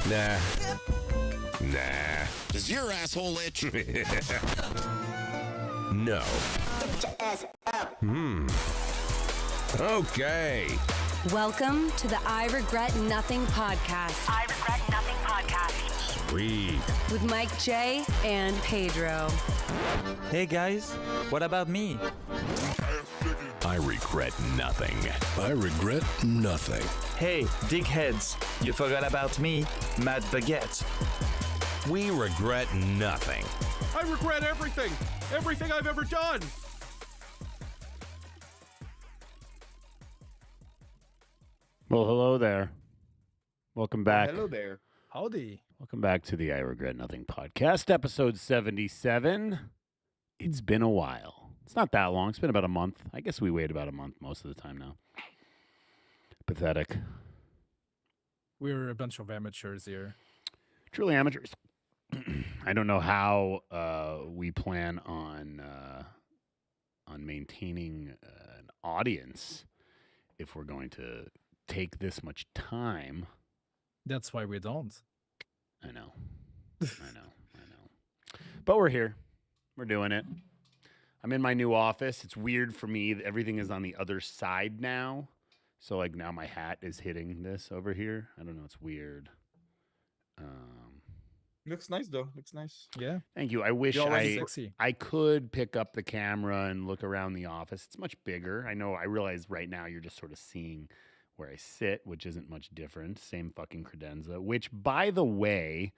Nah. Nah. Does your asshole itch? No. Okay. Welcome to the I Regret Nothing podcast. I Regret Nothing podcast. Sweet. With Mike J and Pedro. Hey guys, what about me? I regret nothing. I regret nothing. Hey, dickheads, you forgot about me, Matt Baguette. We regret nothing. I regret everything. Everything I've ever done. Well, hello there. Welcome back. Hello there. Howdy. Welcome back to the I Regret Nothing podcast, episode 77. It's been a while. It's not that long. It's been about a month. I guess we wait about a month most of the time now. Pathetic. We're a bunch of amateurs here. Truly amateurs. I don't know how we plan on maintaining an audience if we're going to take this much time. That's why we don't. I know. I know. But we're here. We're doing it. I'm in my new office. It's weird for me. Everything is on the other side now. So, like, now my hat is hitting this over here. I don't know. It's weird. Looks nice though. Looks nice. Yeah. Thank you. I wish Sexy. I could pick up the camera and look around the office. It's much bigger. I realize right now you're just sort of seeing where I sit, which isn't much different. Same fucking credenza, which, by the way,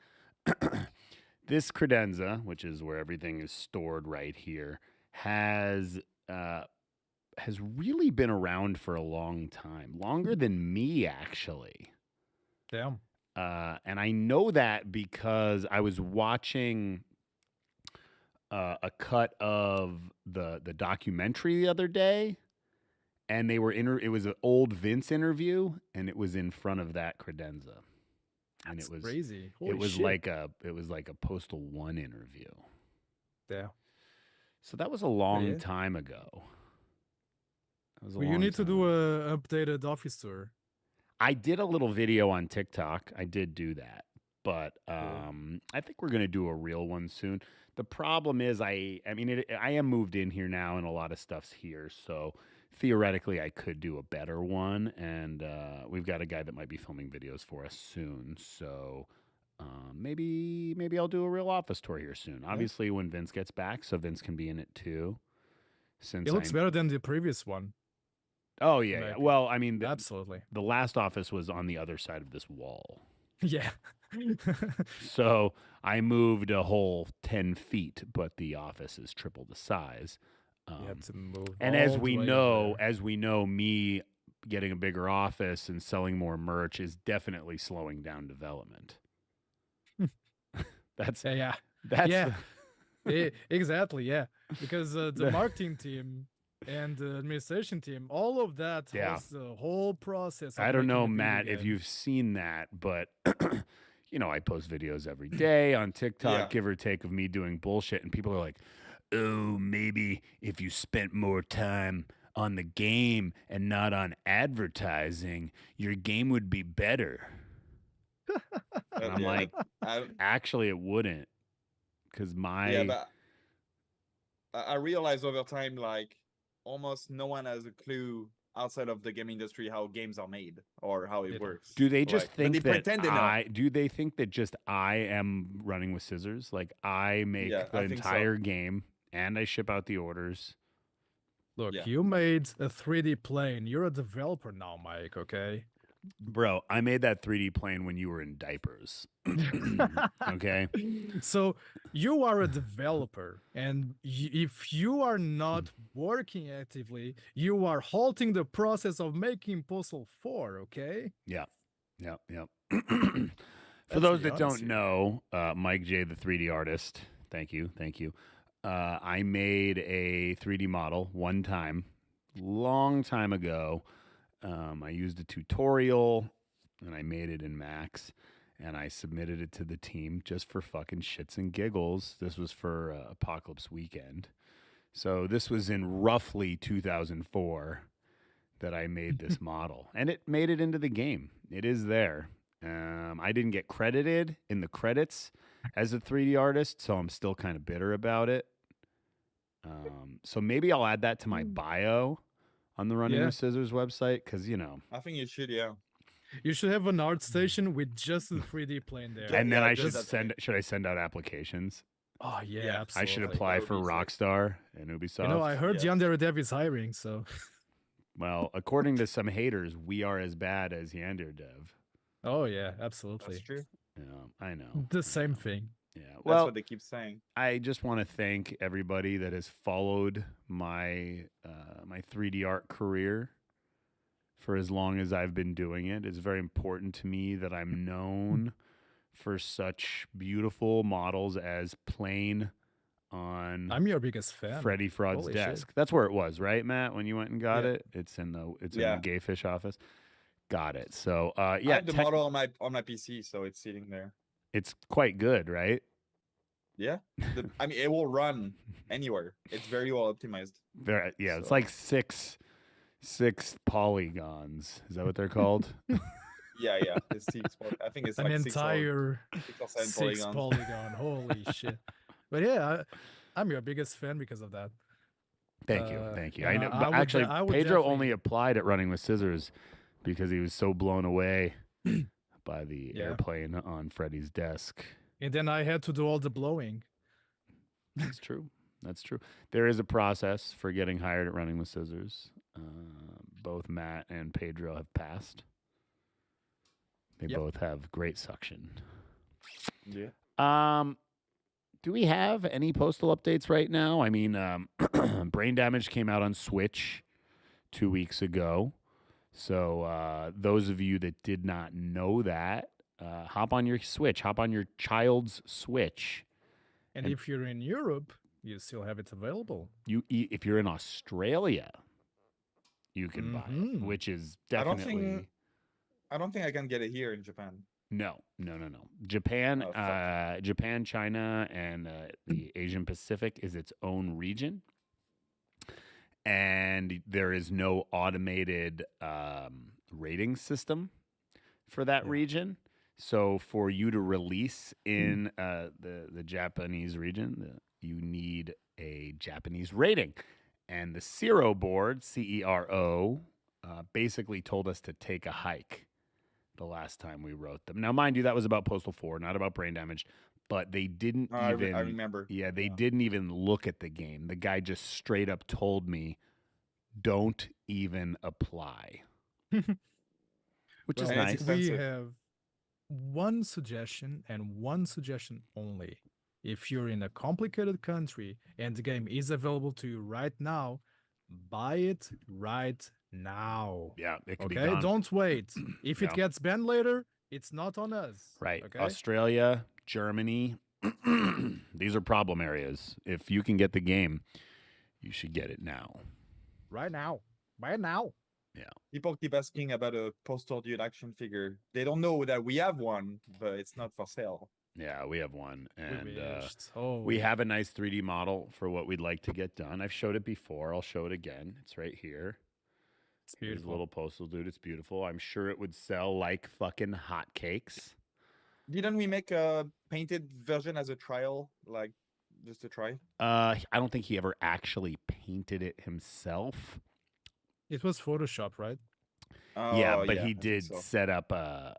this credenza, which is where everything is stored right here, has really been around for a long time. Longer than me, actually. Damn. And I know that because I was watching a cut of the documentary the other day, and they were it was an old Vince interview, and it was in front of that credenza, and That's it was crazy. Holy it was shit. like a Postal One interview. Yeah. So that was a long Yeah. time ago. That was a Well, you long need to time do ago. a updated office tour. I did a little video on TikTok. I did do that. But I think we're going to do a real one soon. The problem is I am moved in here now and a lot of stuff's here. So theoretically I could do a better one. And we've got a guy that might be filming videos for us soon. So maybe I'll do a real office tour here soon. Obviously when Vince gets back, so Vince can be in it too. Since It looks I'm- better than the previous one. Oh, yeah. Maybe. Well, I mean, Absolutely. the last office was on the other side of this wall. Yeah. So I moved a whole 10 feet, but the office is triple the size. You have to move. And all as the we way know, me getting a bigger office and selling more merch is definitely slowing down development. That's there. Yeah. that's Yeah. Exactly. Yeah. Because the marketing team and the administration team, all of that Yeah. has the whole process. Of I don't making know, a video Matt, if game. you've seen that, but I post videos every day on TikTok, Yeah. give or take, of me doing bullshit, and people are like, "Oh, maybe if you spent more time on the game and not on advertising, your game would be better." And I'm like, actually, it wouldn't, because but I realized over time, like, almost no one has a clue outside of the game industry how games are made or how it Yeah. works. do they just Like, but think they that pretend they know. do they think that just I am running with scissors? Like I make Yeah, the I think so. entire game and I ship out the orders. Look, Yeah. you made a 3D plane. You're a developer now, Mike, okay? Bro, I made that 3D plane when you were in diapers. Okay? So you are a developer, and if you are not working actively, you are halting the process of making Postal 4, okay? Yep. For Let's those be that honest don't here. know, Mike J, the 3D artist, thank you. I made a 3D model one time, long time ago. I used a tutorial and I made it in Max and I submitted it to the team just for fucking shits and giggles. This was for Apocalypse Weekend. So this was in roughly 2004 that I made this model, and it made it into the game. It is there. I didn't get credited in the credits as a 3D artist, so I'm still kind of bitter about it. So maybe I'll add that to my bio on the Running Yeah. with Scissors website because I think you should, yeah. You should have an art station with just the 3D plane there. Yeah, and then I just should that send. Should I send out applications? Oh yeah, Yeah, absolutely. I should That apply would for be sick. Rockstar and Ubisoft. You know, I heard Yeah. Yandere Dev is hiring, so Well, according to some haters, we are as bad as Yander Dev. oh yeah, absolutely. That's true. Yeah, I know. The same thing. Yeah. That's Well, what they keep saying. I just want to thank everybody that has followed my my 3D art career for as long as I've been doing it. It's very important to me that I'm known for such beautiful models as Plane on I'm your biggest fan. Freddie Fraud's Holy shit. desk. That's where it was, right, Matt? When you went and got Yeah. it, it's in the Yeah. Gayfish office. Got it. So I yeah, have the model on my PC, so it's sitting there. it's quite good, right? Yeah. I mean, it will run anywhere. It's very well optimized. Very, yeah, it's So- like six polygons. Is that what they're called? Yeah, yeah. It's I think it's An like entire 6 or 7 six polygons. polygon. Holy shit! But yeah, I'm your biggest fan because of that. Thank you, Uh, thank you. and I know, I but would actually, I would Pedro definitely- only applied at Running with Scissors because he was so blown away by the Yeah. airplane on Freddie's desk. And then I had to do all the blowing. That's true. That's true. There is a process for getting hired at Running with Scissors. Both Matt and Pedro have passed. They Yep. both have great suction. Yeah. Do we have any postal updates right now? I mean, Brain Damage came out on Switch 2 weeks ago. So those of you that did not know that, hop on your Switch, hop on your child's Switch. And And- if you're in Europe, you still have it available. If you're in Australia, you can buy it, Mhm. which is I don't definitely I don't think I can get it here in Japan. no. Japan, Oh, fuck. Japan, China, and the Asian Pacific is its own region, and there is no automated rating system for that Yeah. region. So for you to release in the Japanese region, you need a Japanese rating. And the Cero board, CERO, basically told us to take a hike the last time we wrote them. Now, mind you, that was about Postal 4, not about Brain Damage, but they didn't I even. remember. Yeah, they Yeah. didn't even look at the game. The guy just straight up told me, don't even apply. Which is Well, and nice. it's We expensive. have one suggestion and one suggestion only. If you're in a complicated country and the game is available to you right now, buy it right now. Yeah, it could be Okay, gone. don't wait. If it No. gets banned later, it's not on us. Right. Okay. Australia, Germany, these are problem areas. If you can get the game, you should get it now. Right now. Buy it now. People keep asking about a Postal Dude action figure. They don't know that we have one, but it's not for sale. Yeah, we have one. And Wished. Oh, we have a nice 3D model for what we'd like to get done. I've showed it before. I'll show it again. It's right here. it's Here's a beautiful. little postal dude. It's beautiful. I'm sure it would sell like fucking hotcakes. Didn't we make a painted version as a trial, like just to try? I don't think he ever actually painted it himself. It was Photoshop, right? Yeah, Oh, but I he think did so. set up a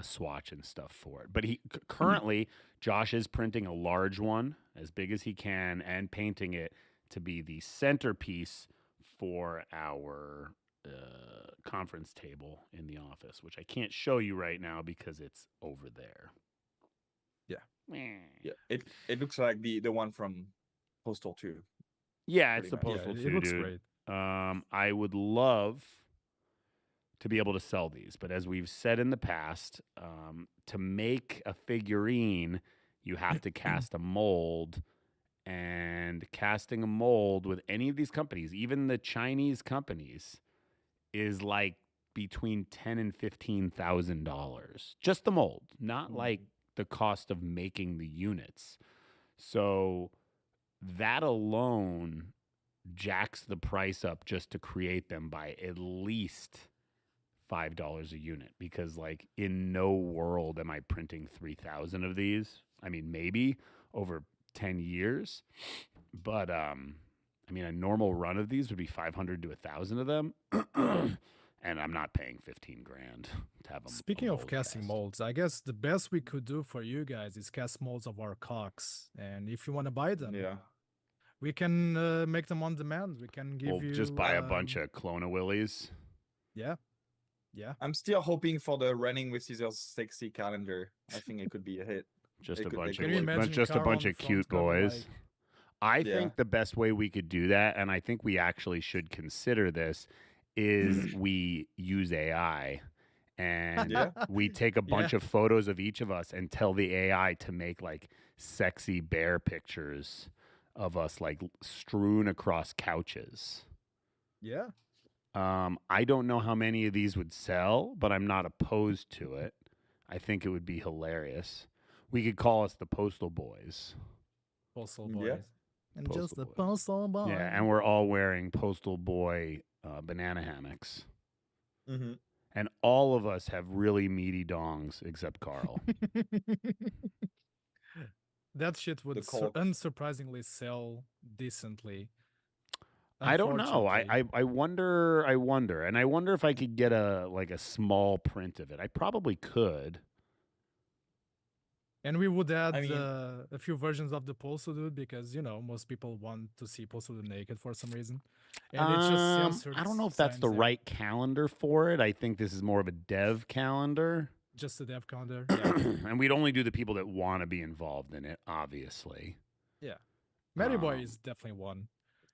swatch and stuff for it. But he currently, Josh is printing a large one, as big as he can, and painting it to be the centerpiece for our conference table in the office, which I can't show you right now because it's over there. Yeah. Yeah, it looks like the one from Postal 2. Yeah, it's Pretty the much. postal yeah, too, it looks dude. great. I would love to be able to sell these, but as we've said in the past, to make a figurine, you have to cast a mold, and casting a mold with any of these companies, even the Chinese companies, is like between $10,000 and $15,000. Just the mold, not like the cost of making the units. So that alone jacks the price up just to create them by at least $5 a unit because like in no world am I printing 3,000 of these. I mean, maybe over 10 years, but I mean, a normal run of these would be 500 to 1,000 of them. And I'm not paying 15 grand to have them. Speaking of casting molds, I guess the best we could do for you guys is cast molds of our cocks. And if you want to buy them, Yeah. we can make them on demand. We can give you just buy a bunch of Clone Willies. Yeah. Yeah. I'm still hoping for the Running with Scissors sexy calendar. I think it could be a hit. Just They a could- bunch they of could Can you imagine just a Carl bunch on of the cute front cover, boys. like- I Yeah. think the best way we could do that, and I think we actually should consider this, is we use AI and Yeah. we take a bunch of photos of each of us and tell the AI to make like sexy bear pictures of us like strewn across couches. Yeah. I don't know how many of these would sell, but I'm not opposed to it. I think it would be hilarious. We could call us the Postal Boys. Postal Yeah. boys. And Postal just the boys. postal boy. Yeah, and we're all wearing Postal Boy banana hammocks. Mm-hmm. And all of us have really meaty dongs except Carl. That shit would cork. unsurprisingly sell decently. I don't know. Unfortunately. I wonder. And I wonder if I could get a small print of it. I probably could. And we would add mean- a few versions of the Postal Dude because, you know, most people want to see Postal Dude naked for some reason. And it's just censored I don't know if that's the signs there. right calendar for it. I think this is more of a dev calendar. Just the dev calendar. Yeah. And we'd only do the people that want to be involved in it, obviously. Matty Boy Um, is definitely one.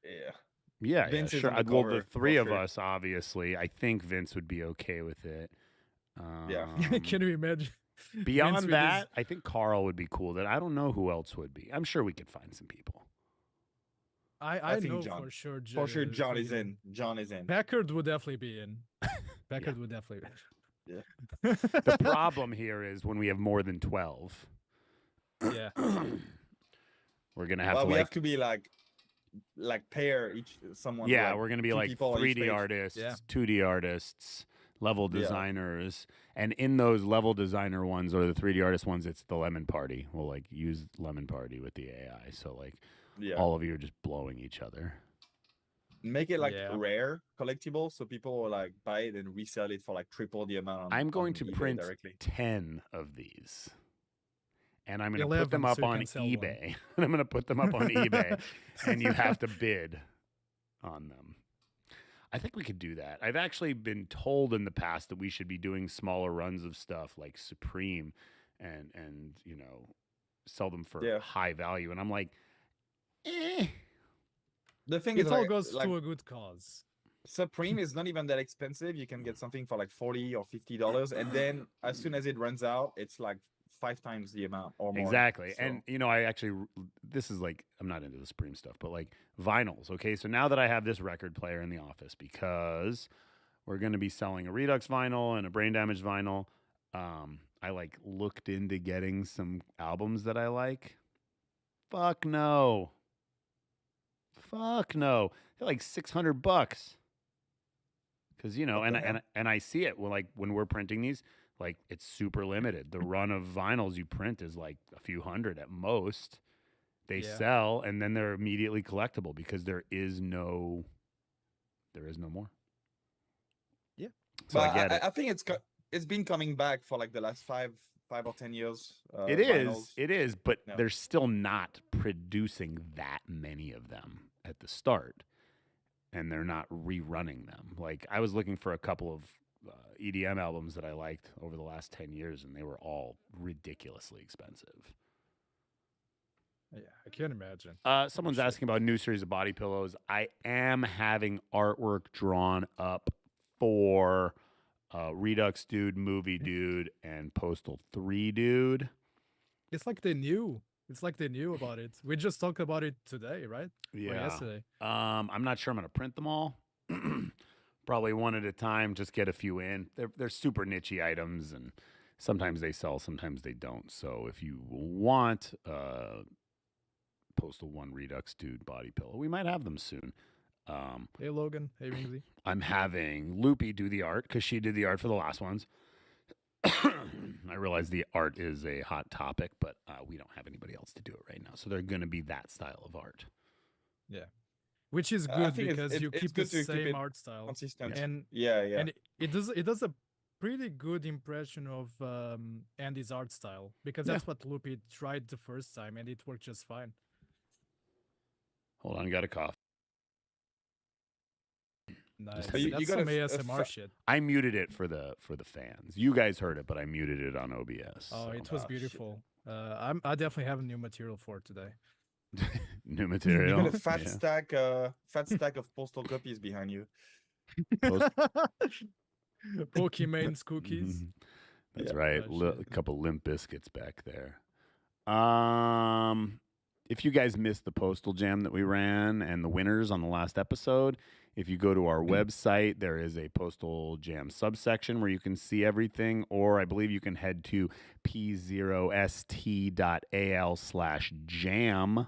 Yeah. Yeah, Vince is sure. on the Well, cover, the for three of sure. us, obviously. I think Vince would be okay with it. Yeah. Can you imagine? Vince Beyond with that, his- I think Carl would be cool. That I don't know who else would be. I'm sure we could find some people. I think know John. for sure. For sure, John is you know, in. John is in. Packard would definitely be in. Packard would definitely be. The problem here is when we have more than 12, Yeah. we're gonna have Well, to we like have to be like pair each someone. yeah, like, we're gonna be two like people on each 3D page. artists, Yeah. 2D artists, level Yeah. designers, and in those level designer ones or the 3D artist ones, it's the Lemon Party. We'll like use Lemon Party with the AI, so like Yeah. all of you are just blowing each other. Make it like Yeah. rare collectible so people will like buy it and resell it for like triple the amount. I'm going on to eBay print directly. 10 of these. And I'm going to put 11 them up so you on can sell one. eBay. And I'm going to put them up on eBay. And you have to bid on them. I think we could do that. I've actually been told in the past that we should be doing smaller runs of stuff like Supreme and you know, sell them for Yeah. high value. And I'm like, eh. The thing It is, all like, goes like to a good cause. Supreme is not even that expensive. You can get something for like $40 or $50, and then as soon as it runs out, it's like 5 times the amount or more. Exactly. So- And, you know, I actually, this is like, I'm not into the Supreme stuff, but like vinyls. Okay. So now that I have this record player in the office, because we're going to be selling a Redux vinyl and a Brain Damage vinyl, I like looked into getting some albums that I like. Fuck no. Fuck no. They're like $600. Because, you know, What and, the hell? and I see it when we're printing these. Like it's super limited. The run of vinyls you print is like a few hundred at most. They Yeah. sell and then they're immediately collectible because there is no more. Yeah. So but I get it. I think it's been coming back for like the last 5 or 10 years. It is. vinyls. It is, but No. they're still not producing that many of them at the start. And they're not rerunning them. Like I was looking for a couple of EDM albums that I liked over the last 10 years, and they were all ridiculously expensive. Yeah, I can't imagine. Someone's Sure. asking about a new series of body pillows. I am having artwork drawn up for Redux Dude, Movie Dude, and Postal 3 Dude. It's like they knew. It's like they knew about it. We just talked about it today, right? Or yesterday. I'm not sure I'm going to print them all. Probably one at a time, just get a few in. They're super niche-y items, and sometimes they sell, sometimes they don't. So if you want Postal 1 Redux Dude body pillow, we might have them soon. Hey Logan. Hey Ringsy. I'm having Loopy do the art because she did the art for the last ones. I realize the art is a hot topic, but we don't have anybody else to do it right now. So they're going to be that style of art. Yeah. Which is I good think because you it's keep the good to keep same it art style. consistent. And Yeah. and it does a pretty good impression of Andy's art style because that's what Loopy tried the first time and it worked just fine. Hold on, got a cough. Nice. You That's got some a ASMR shit. I muted it for the fans. You guys heard it, but I muted it on OBS. Oh, so. it was shit. beautiful. I definitely have new material for today. New You material. got a fat Yeah. stack of postal copies behind you. Post- Pokemon's cookies. Mhm. That's Yeah. right. Oh, shit. A couple limp biscuits back there. If you guys missed the Postal Jam that we ran and the winners on the last episode, if you go to our website, there is a Postal Jam subsection where you can see everything, or I believe you can head to p0st.al/jam.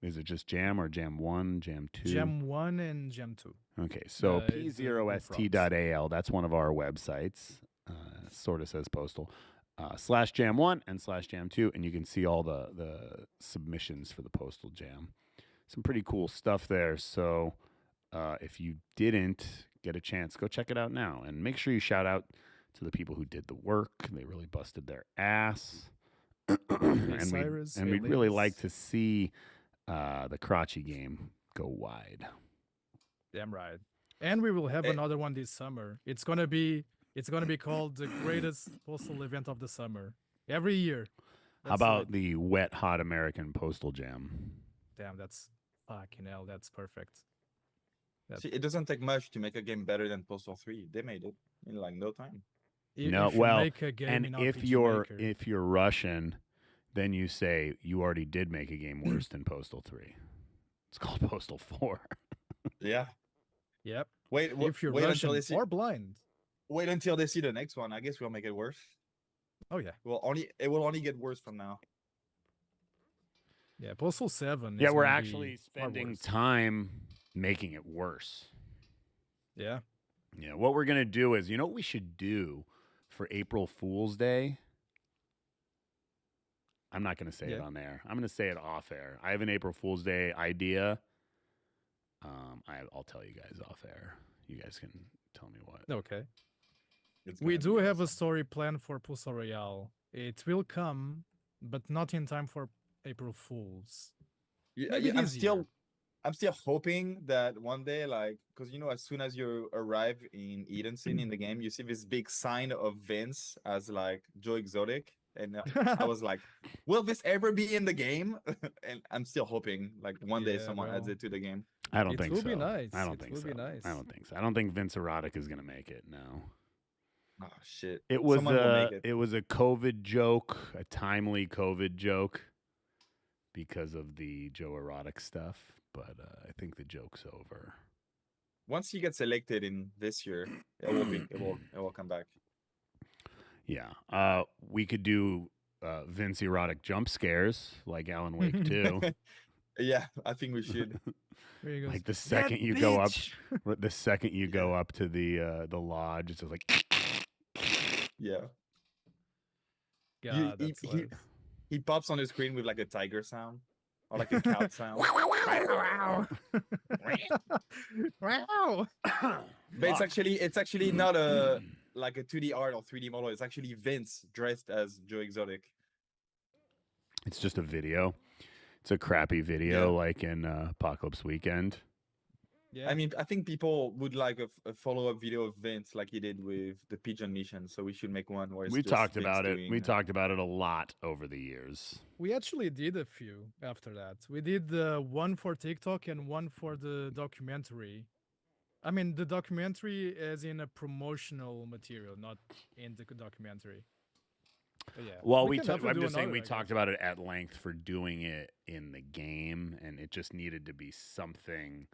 Is it just jam or jam 1, jam 2? Gem 1 and Gem 2. Okay, so it's the Google p0st.al, that's one of our websites. Sort of says postal. /jam1 and /jam2, and you can see all the submissions for the Postal Jam. Some pretty cool stuff there. So if you didn't get a chance, go check it out now. And make sure you shout out to the people who did the work. They really busted their ass. and Cyrus, we'd really Alias. like to see the Crotchy game go wide. Damn right. And we will have Eh. another one this summer. It's gonna be called the greatest postal event of the summer. Every year. How That's about like- the Wet Hot American Postal Jam? damn, that's fucking hell, that's perfect. That- See, it doesn't take much to make a game better than Postal 3. They made it in like no time. No, if you well, make a game and in if RPG you're Maker- Russian, then you say you already did make a game worse than Postal 3. It's called Postal 4. Yeah. Yep. Wait, If you're wait until Russian they see. or blind. Wait until they see the next one. I guess we'll make it worse. Oh yeah. It will only get worse from now. Yeah, Postal 7. Yeah, is we're gonna actually be far spending worse. time making it worse. Yeah. Yeah, what we're going to do is, you know what we should do for April Fool's Day? I'm not going to say it Yeah. on there. I'm going to say it off air. I have an April Fool's Day idea. I'll tell you guys off air. You guys can tell me what. Okay. It's We gonna do be have a awesome. story planned for Postal Royale. It will come, but not in time for April Fools. maybe I'm this year. still hoping that one day, like, because as soon as you arrive in Edenson in the game, you see this big sign of Vince as like Joe Exotic, and I was like, will this ever be in the game? And I'm still hoping like one day Yeah, someone adds bro. it to the game. I don't It think will so. be nice. I don't It think will so. be nice. I don't think so. I don't think Vince Erotic is going to make it. No. Oh shit! It was Someone will make it was a COVID joke, a timely COVID joke because of the Joe Erotic stuff, but I think the joke's over. Once he gets elected in this year, it will come back. Yeah. We could do Vince Erotic jump scares like Alan Wake 2. Yeah, I think we should. There you go. Like the second you go up the second you go up to the lodge, it's just like Yeah. God, he- that's he- hilarious. He pops on the screen with like a tiger sound or like a cat sound. Wow. But it's actually not a like a 2D art or 3D model. It's actually Vince dressed as Joe Exotic. it's just a video. It's a crappy video like in Apocalypse Weekend. Yeah. I mean, I think people would like a follow-up video of Vince like he did with the Pigeon Mission. So we should make one where it's We just talked Vince about it. doing, We talked about it a lot over the years. we actually did a few after that. We did one for TikTok and one for the documentary. I mean, the documentary as in a promotional material, not in the documentary. But yeah. Well, we can definitely I'm do just saying another, we I talked guess. about it at length for doing it in the game, and it just needed to be something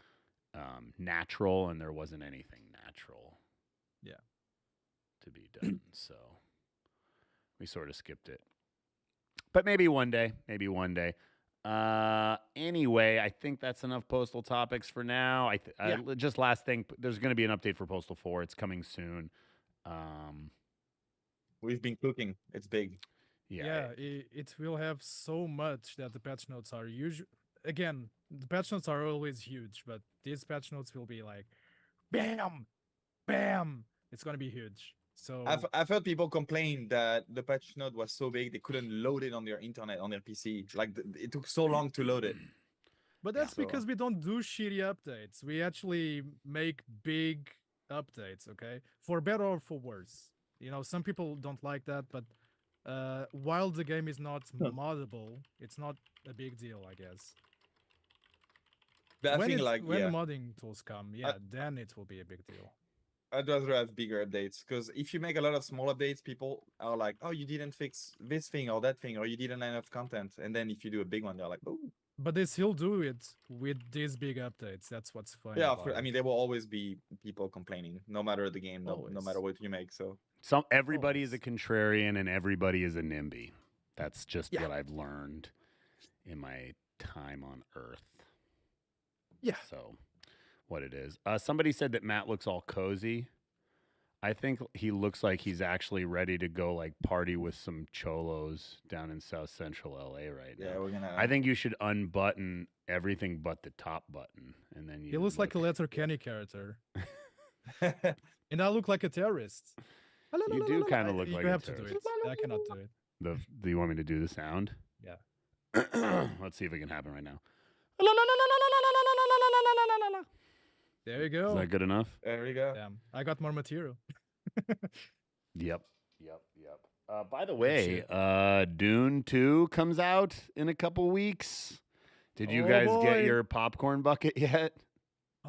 natural, and there wasn't anything natural. Yeah. To be done, so we sort of skipped it. But maybe one day, Anyway, I think that's enough Postal topics for now. Just last thing, there's going to be an update for Postal 4. It's coming soon. We've been cooking. It's big. Yeah, it will have so much that the patch notes are usually. Again, the patch notes are always huge, but these patch notes will be like, bam, bam. It's gonna be huge. So I've heard people complain that the patch note was so big they couldn't load it on their internet on their PC. Like it took so long to load it. But that's so- because we don't do shitty updates. We actually make big updates, okay? For better or for worse. You know, some people don't like that, but while the game is not moddable, it's not a big deal, I guess. But I when think it's- like when yeah, modding tools come, then it will be a big deal. I'd rather have bigger updates because if you make a lot of small updates, people are like, "Oh, you didn't fix this thing or that thing, or you didn't have enough content." And then if you do a big one, they're like, "Oh, But they still do it with these big updates. That's what's fun. yeah." about I it. mean, there will always be people complaining, no matter the game, no Always. matter what you make. So Everybody is a contrarian and everybody is a NIMBY. That's just Yeah. what I've learned in my time on Earth. Yeah. So, what it is. Somebody said that Matt looks all cozy. I think he looks like he's actually ready to go like party with some cholos down in South Central LA right yeah, now. we're gonna. I think you should unbutton everything but the top button, and then you. He looks like a Letter Kenny character, and I look like a terrorist. You do kinda look You like a have to do terrorist. it. I cannot do it. Do you want me to do the sound? Yeah. Let's see if it can happen right now. There you Is go. that good enough? There we go. Damn, I got more material. Yep. By the way, Dune 2 comes out in a couple weeks. Did you Oh, guys boy. get your popcorn bucket yet?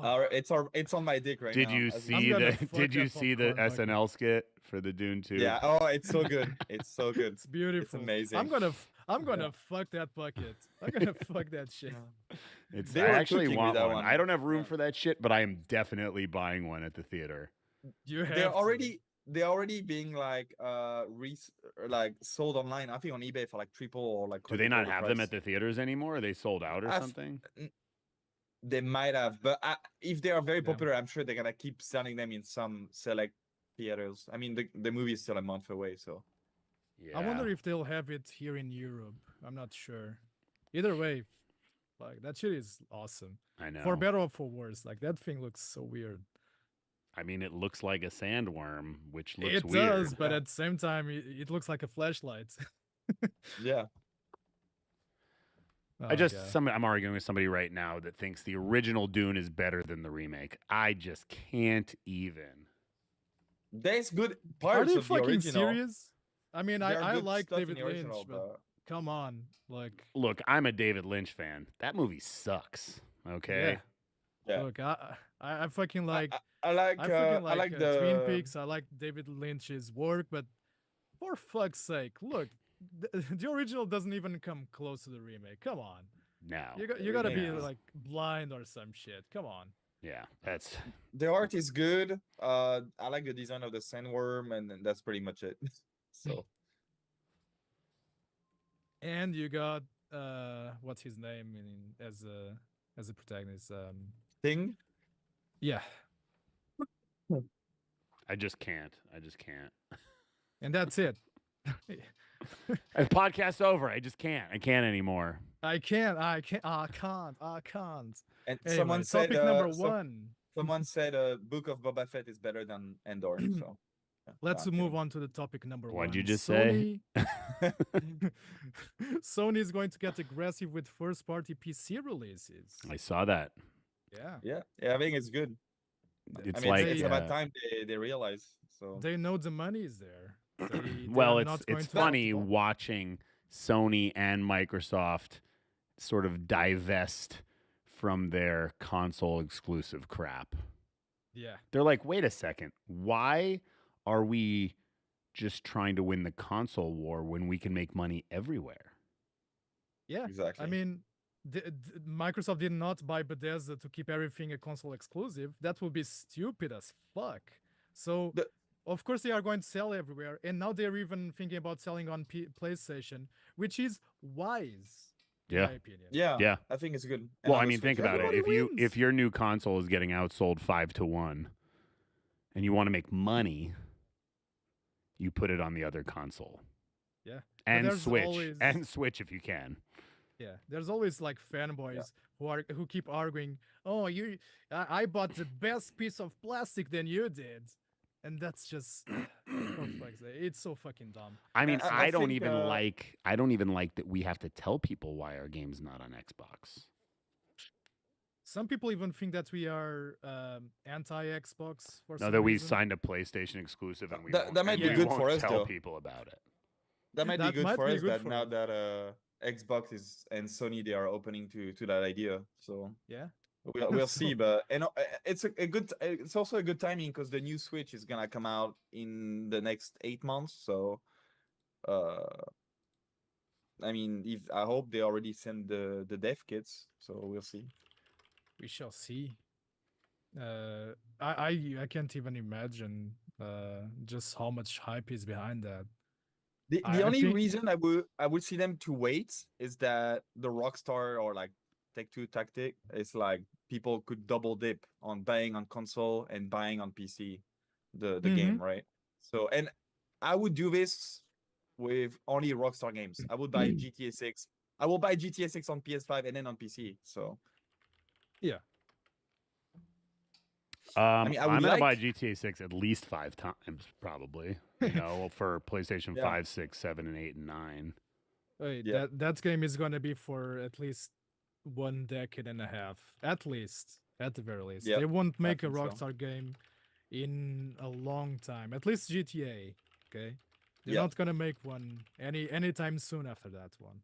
It's on my dick right Did now. you as see gonna the fuck Did you that see the popcorn bucket. SNL skit for the Dune 2? Yeah. Oh, it's so good. It's so good. It's beautiful. amazing. I'm gonna fuck that bucket. I'm gonna fuck that shit. They I were actually cooking with want that one. one. I don't have room Yeah. for that shit, but I am definitely buying one at the theater. You have They're to. already being like like sold online. I think on eBay for like triple or like. Do they not quadruple have the them price. at the theaters anymore? Are they sold out or I've- something? They might have, but if they are very Yeah. popular, I'm sure they're gonna keep selling them in some select theaters. I mean, the movie is still a month away, so Yeah. I wonder if they'll have it here in Europe. I'm not sure. Either way, like that shit is awesome. I know. For better or for worse, like that thing looks so weird. I mean, it looks like a sandworm, which looks It weird. does, but Yeah. at the same time, it looks like a flashlight. yeah. I just I'm arguing with somebody right now that thinks the original Dune is better than the remake. I just can't even. There's good Are parts they of the fucking original. serious? I mean, There are I good like stuff in David the Lynch, original, but come on, like, Look, I'm a David Lynch fan. That movie sucks. Okay. Yeah. look, I fucking like. I like I fucking I like the Twin Peaks. I like David Lynch's work, but for fuck's sake, look, the original doesn't even come close to the remake. Come on, No. you gotta be remake is- like blind or some shit. Come on. Yeah, that's the art is good. I like the design of the sandworm, and then that's pretty much it. So And you got what's his name as a protagonist? thing. Yeah, I just can't. and that's it. The podcast's over. I just can't. I can't anymore. I can't. I can't. And Anyway, someone said topic number so- one. someone said Book of Boba Fett is better than Endor. So yeah, Let's I'm move kidding. on to the topic number one. What'd you just say? Sony is going to get aggressive with first-party PC releases. I saw that. Yeah, Yeah, I think it's good. It's I mean, like it's yeah. about time they realize. So they know the money is there. They well, are it's not going it's to- funny watching Sony and Microsoft sort of divest from their console exclusive crap. Yeah, They're like, wait a second, why are we just trying to win the console war when we can make money everywhere? yeah. exactly. I mean, Microsoft did not buy Bethesda to keep everything a console exclusive. That would be stupid as fuck. So, of course, they are going to sell everywhere. And now they're even thinking about selling on PlayStation, which is wise. Yeah. my opinion. Yeah, Yeah. I think it's good. And Well, on I the mean, think Switch as about it. well. Everybody If wins. your new console is getting outsold 5-1, and you want to make money, you put it on the other console. Yeah. But And there's Switch. always- And Switch if you can. Yeah, there's always like fanboys who keep arguing. Oh, I bought the best piece of plastic than you did, and that's just for fuck's sake, it's so fucking dumb. I mean, I I don't think, even like that we have to tell people why our game's not on Xbox. Some people even think that we are anti-Xbox for No, some that we reason. signed a PlayStation exclusive and we That- won't, that might and be we good won't for us, tell though. people about it. That might be That good might for be us. good That for now us. that Xbox is and Sony they are opening to that idea. So Yeah. we'll So- see. But it's a good. It's also a good timing because the new Switch is gonna come out in the next 8 months. So, I mean, if I hope they already send the dev kits. So we'll see. We shall see. I can't even imagine just how much hype is behind that. The I only think- reason I would see them to wait is that the Rockstar or like Take-Two tactic is like people could double dip on buying on console and buying on PC the game, right? So and I would do this with only Rockstar games. I would buy GTA 6. I will buy GTA 6 on PS5 and then on PC. So mean, I would I'm gonna buy like- GTA 6 at least 5 times, probably. You know, for PlayStation Yeah. 5, 6, 7, and 8 and 9. Wait, Yeah. that game is gonna be for at least 1.5 decades, at least, at the very least. Yep, They won't make a think so. Rockstar game in a long time. At least GTA, okay? They're Yep. not gonna make one anytime soon after that one.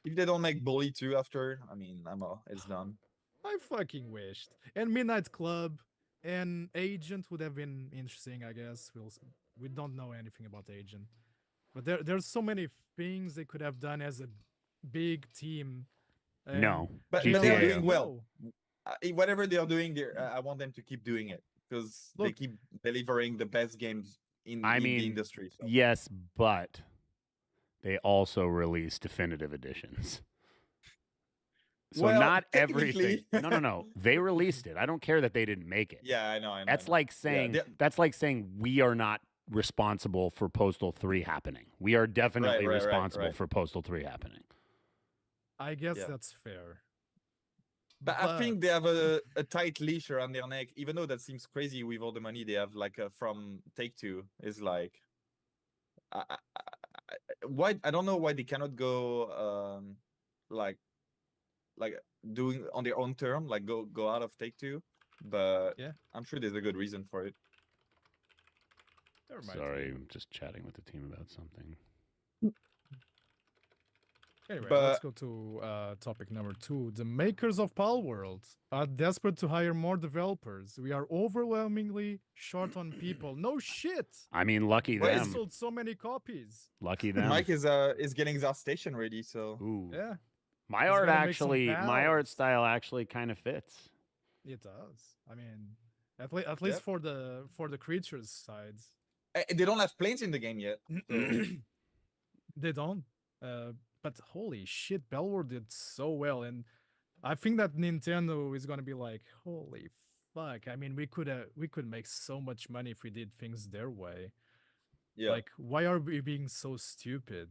if they don't make Bully 2 after, I mean, it's done. I fucking wished. And Midnight Club and Agent would have been interesting, I guess. We don't know anything about Agent. But there's so many things they could have done as a big team. No. But GTA. they're doing well. No. Whatever they are doing, I want them to keep doing it because they Look- keep delivering the best games in I the mean, industry. So. Yes, but they also release definitive editions. So Well, not everything. technically- No. They released it. I don't care that they didn't make it. Yeah, I know. I know. That's I know. like saying they- that's like saying we are not responsible for Postal 3 happening. We are definitely right, responsible right. for Postal 3 happening. I guess Yeah. that's fair. But I think they have a tight leash around their neck, even though that seems crazy with all the money they have. Like from Take-Two is like, why I don't know why they cannot go like doing on their own term, like go out of Take-Two. But Yeah. I'm sure there's a good reason for it. There might Sorry, be. I'm just chatting with the team about something. Anyway, But- let's go to topic number 2. The makers of Palworld are desperate to hire more developers. We are overwhelmingly short on people. No shit. I mean, lucky Well, We them. sold so many copies. Lucky them. Mike is getting our station ready, so Ooh. Yeah, My He's art gonna make some actually, my art pals. style actually kind of fits. it does. I mean, at least for the creatures sides. They don't have planes in the game yet. So They don't. But holy shit, Palworld did so well, and I think that Nintendo is gonna be like, holy fuck. I mean, we could make so much money if we did things their way. yeah. Like, why are we being so stupid?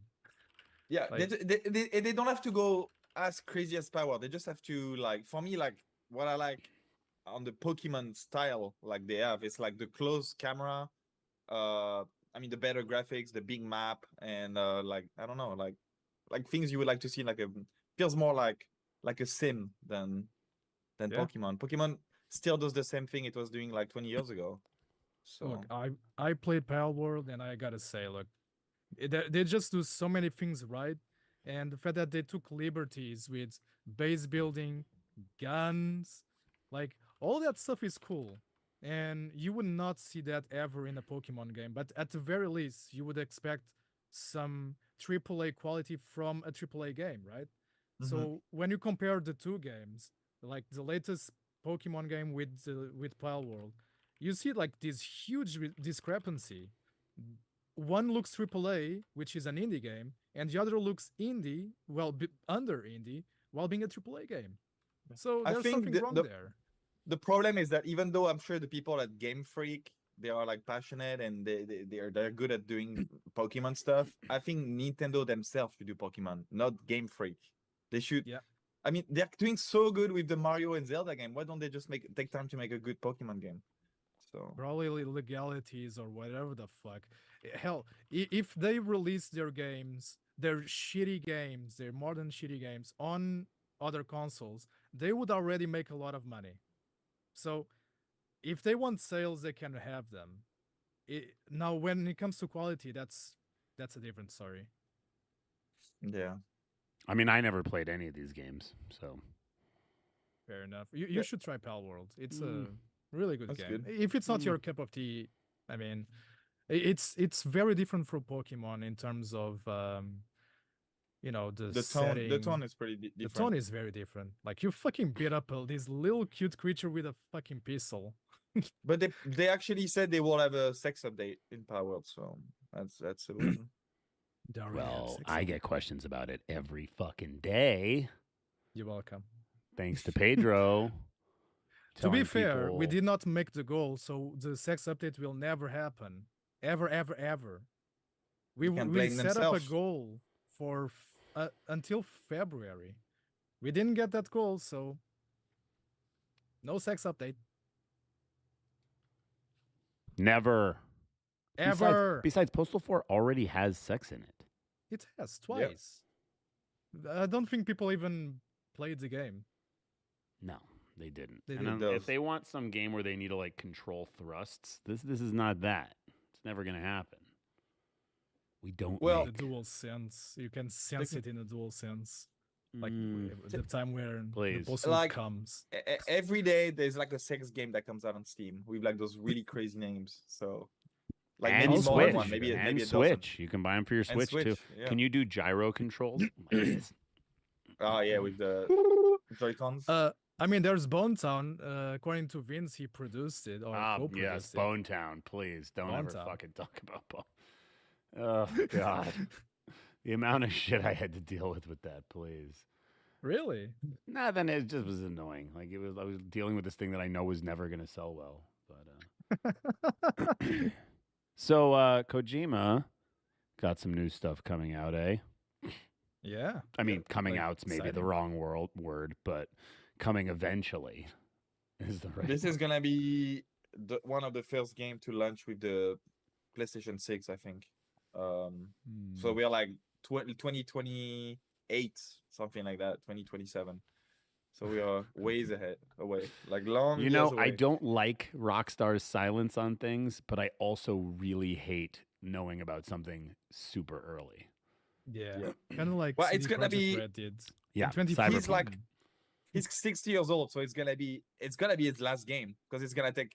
Yeah, Like- they don't have to go as crazy as Power. They just have to like for me like what I like on the Pokemon style like they have it's like the close camera, I mean the better graphics, the big map, and like I don't know like things you would like to see like a feels more like a sim than Yeah. Pokemon. Pokemon still does the same thing it was doing like 20 years ago. So Look, I played Palworld, and I gotta say, look, they just do so many things right, and the fact that they took liberties with base building, guns, like all that stuff is cool, and you would not see that ever in a Pokemon game. But at the very least, you would expect some AAA quality from a AAA game, right? So when you compare the two games, like the latest Pokemon game with Palworld, you see like this huge discrepancy. One looks AAA, which is an indie game, and the other looks indie, under indie, while being a AAA game. So I there's think something wrong there. The problem is that even though I'm sure the people at Game Freak, they are like passionate and they're good at doing Pokemon stuff, I think Nintendo themselves should do Pokemon, not Game Freak. They should. Yeah. I mean, they're doing so good with the Mario and Zelda game. Why don't they just take time to make a good Pokemon game? So Probably legalities or whatever the fuck. Hell, if they release their games, their shitty games, their modern shitty games on other consoles, they would already make a lot of money. So if they want sales, they can have them. Now, when it comes to quality, that's a different story. yeah. I mean, I never played any of these games, so Fair enough. You Yeah. should try Pal World. It's a really good That's game. good. If it's not your cup of tea, I mean, it's very different from Pokemon in terms of the The setting. tone is pretty different. The tone is very different. Like you fucking beat up this little cute creature with a fucking pistol. But they actually said they will have a sex update in Power World, so that's a win. They already have well, six I of get them. questions about it every fucking day. You're welcome. Thanks to Pedro. To be telling fair, we people- did not make the goal, so the sex update will never happen. Ever, ever, ever. We can we blame set up a themselves. goal for until February. We didn't get that goal, so no sex update. Never. Ever. Besides, Postal 4 already has sex in it. It has twice. I don't think people even played the game. No, they didn't. They And didn't. if Those. they want some game where they need to like control thrusts, this is not that. It's never gonna happen. We don't. Well, The make- dual sense. You can sense it in a dual sense. Like Mm, the time where the Please. boss Like, comes. Every day there's like a sex game that comes out on Steam with like those really crazy names. So like and maybe more Switch. than one, maybe and maybe a dozen. Switch. You can buy them for your And Switch, too. yeah. Can you do gyro controls? Oh my goodness. Oh yeah, with the Joy-Cons. I mean, there's Bone Town. According to Vince, he produced it or Yes, co-produced it. Bone Town, please. Don't Bone ever Town. fucking talk about Bone. Oh God, the amount of shit I had to deal with that, please. Really? Nah, then it just was annoying. Like I was dealing with this thing that I know was never gonna sell well. But so Kojima got some new stuff coming out, eh? Yeah. I mean, coming like, out's maybe the exciting. wrong word, but coming eventually is the right. This is gonna be one of the first game to launch with the PlayStation 6, I think. So we are like 2028, something like that, 2027. So we are ways away, like long. You years know, away. I don't like Rockstar's silence on things, but I also really hate knowing about something super early. Yeah. Yeah. Kind of like Well, it's CD gonna Projekt be- Red did. Yeah, 2015. He's like- He's 60 years old, so it's gonna be his last game because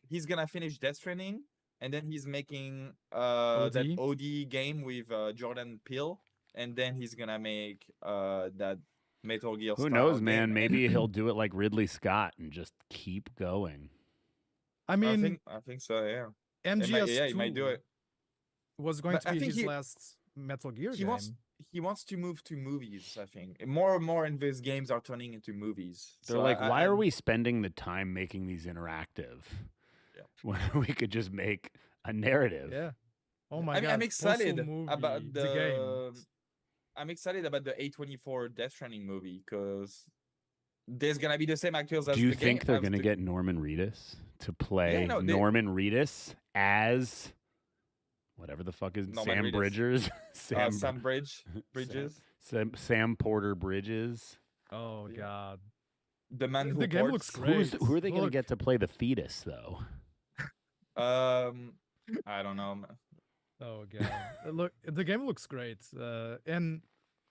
he's gonna finish Death Stranding, and then he's making that OD? OD game with Jordan Peele, and then he's gonna make that Metal Gear. Who style knows, game, man? and Maybe he'll do it like Ridley Scott and just keep going. I mean, I think so. Yeah, MGS2 he might do it. was going But to I be think his he- last Metal Gear He game. wants to move to movies. I think more and more in these games are turning into movies. They're So like, why are I'm- we spending the time making these interactive Yeah. when we could just make a narrative? Yeah. Oh my I mean, god. I'm excited Postal movie, about the game. I'm excited about the A24 Death Stranding movie because there's gonna be the same actors as Do you the think game. they're as going to the- get Norman Reedus to play no, they- Norman Reedus as whatever the fuck is Norman Sam Reedus. Bridgers? Sam Bridges, Sam Porter Bridges. Oh Yeah. god. the man who The game ports. looks great. Who are they going to Look. get to play the fetus though? I don't know. Man. Oh god. Look, the game looks great. And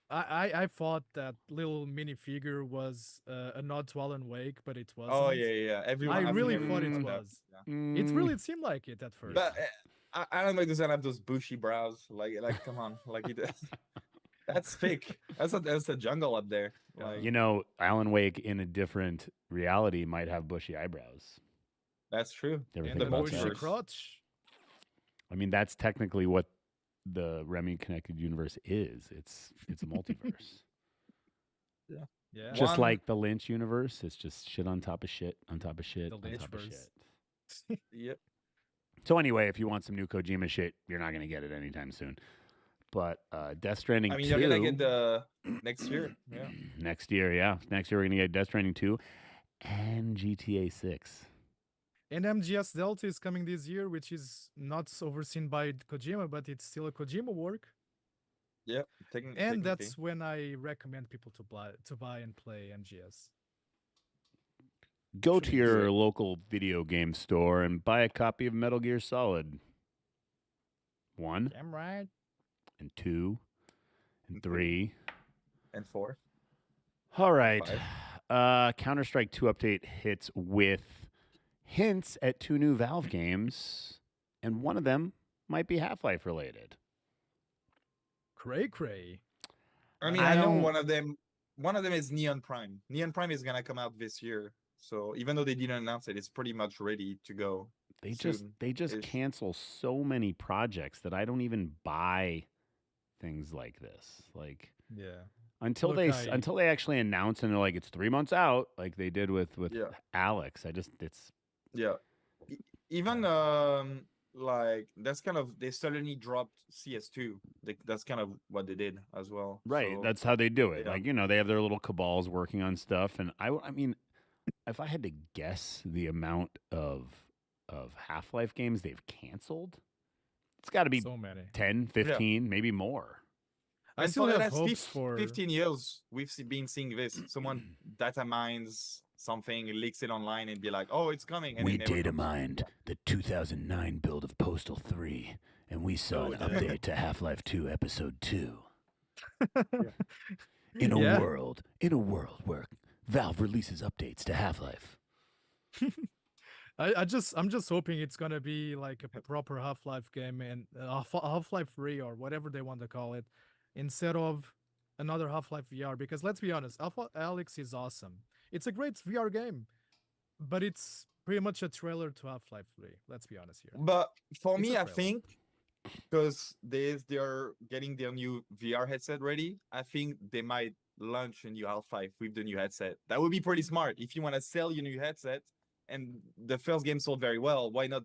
I thought that little minifigure was a nod to Alan Wake, but it wasn't. Oh yeah. Everyone. I think really everyone thought it thought that, was. yeah. It Mm, really seemed like it at first. But Alan Wake doesn't have those bushy brows. Like come on, like he does. That's fake. That's a jungle up there. Like, you know, Alan Wake in a different reality might have bushy eyebrows. that's true. You ever and think the about bushy multiverse. that? crotch. I mean, that's technically what the Remy Connected Universe is. It's a multiverse. Yeah. Just One- like the Lynch universe, it's just shit on top of shit on top of shit The on top of Lynchverse. shit. Yep. So anyway, if you want some new Kojima shit, you're not gonna get it anytime soon. But Death Stranding I mean, 2 you're gonna get the next year. Yeah. next year, yeah. Next year we're gonna get Death Stranding 2 and GTA 6. And MGS Delta is coming this year, which is not overseen by Kojima, but it's still a Kojima work. Yep. And that's when I recommend people to buy and play MGS. Go Should to be your great. local video game store and buy a copy of Metal Gear Solid 1 Damn right. and 2 and And 3. and 4. All right. 5. Counter-Strike 2 update hits with hints at 2 new Valve games, and one of them might be Half-Life related. Cray. I mean, I I know don't- one of them. One of them is Neon Prime. Neon Prime is gonna come out this year. So even though they didn't announce it, it's pretty much ready to go. They just soon-ish. cancel so many projects that I don't even buy things like this. Like Yeah. until Look, until they actually announce and they're like it's 3 months out, like they did with Yeah. Alex. it's Yeah. Even like that's kind of they suddenly dropped CS2. That's kind of what they did as well. right. So, That's how they do it. yeah. Like they have their little cabals working on stuff, and I mean, if I had to guess the amount of Half-Life games they've canceled, it's got to be So many. 10, 15, maybe more. I and still for the have last hopes for 15 years, we've been seeing this. Someone data mines something, leaks it online, and be like, "Oh, it's coming." And it never comes. mined the 2009 build of Postal 3, and we saw Oh, yeah. to Half-Life 2 Episode 2. Yeah. in a world where Valve releases updates to Half-Life. I'm just hoping it's gonna be like a proper Half-Life game and Half-Life 3 or whatever they want to call it, instead of another Half-Life VR. Because let's be honest, Alpha Alex is awesome. It's a great VR game, but it's pretty much a trailer to Half-Life 3. Let's be honest here. But for It's me, a I trailer. think because they're getting their new VR headset ready, I think they might launch a new Half-Life with the new headset. That would be pretty smart. If you want to sell your new headset and the first game sold very well, why not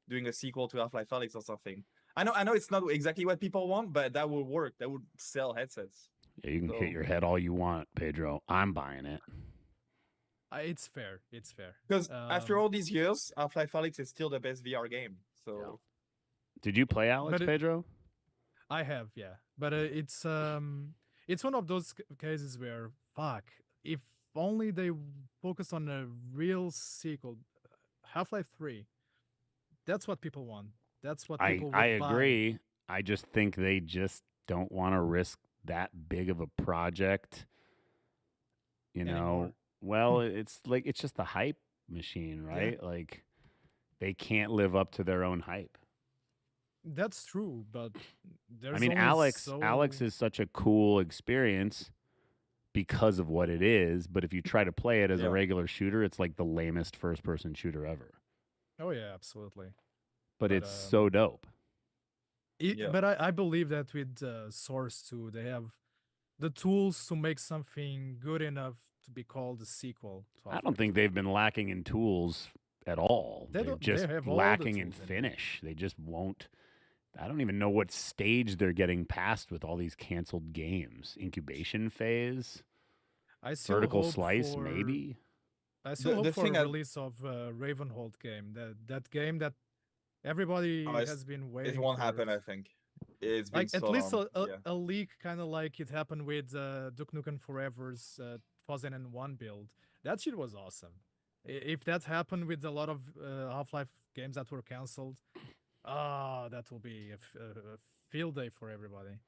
doing a sequel to Half-Life Alyx or something? I know it's not exactly what people want, but that would work. That would sell headsets. Yeah, you can So- hit your head all you want, Pedro. I'm buying it. It's fair. It's fair. Because after Um, all these years, Half-Life Alyx is still the best VR game. So Did you play Alex, But it- Pedro? I have, yeah, but it's one of those cases where fuck, if only they focus on a real sequel, Half-Life 3. That's what people want. That's what people would I buy. agree. I just think they just don't want to risk that big of a project. Anymore. Well, it's just the hype machine, right? Like they can't live up to their own hype. That's true, but there's I mean, only Alex is such a cool experience because of what it is, but if you try to play it as Yeah. a regular shooter, it's like the lamest first-person shooter ever. Oh yeah, absolutely. But But, it's so dope. Yeah. But I believe that with Source 2, they have the tools to make something good enough to be called a sequel. To I don't Half-Life think 2. they've been lacking in tools at all. They They're don't- they just have all the lacking in tools in. finish. They just won't. I don't even know what stage they're getting past with all these canceled games. Incubation phase, I still vertical hope slice, for- maybe. I still the hope for thing a I- release of Ravenhold game. That game that everybody Oh, has been waiting. it won't for. happen, I think. It's been Like at so least long. Yeah. a leak, kind of like it happened with Duke Nukem Forever's 2001 build. That shit was awesome. If that happened with a lot of Half-Life games that were cancelled, that will be a field day for everybody.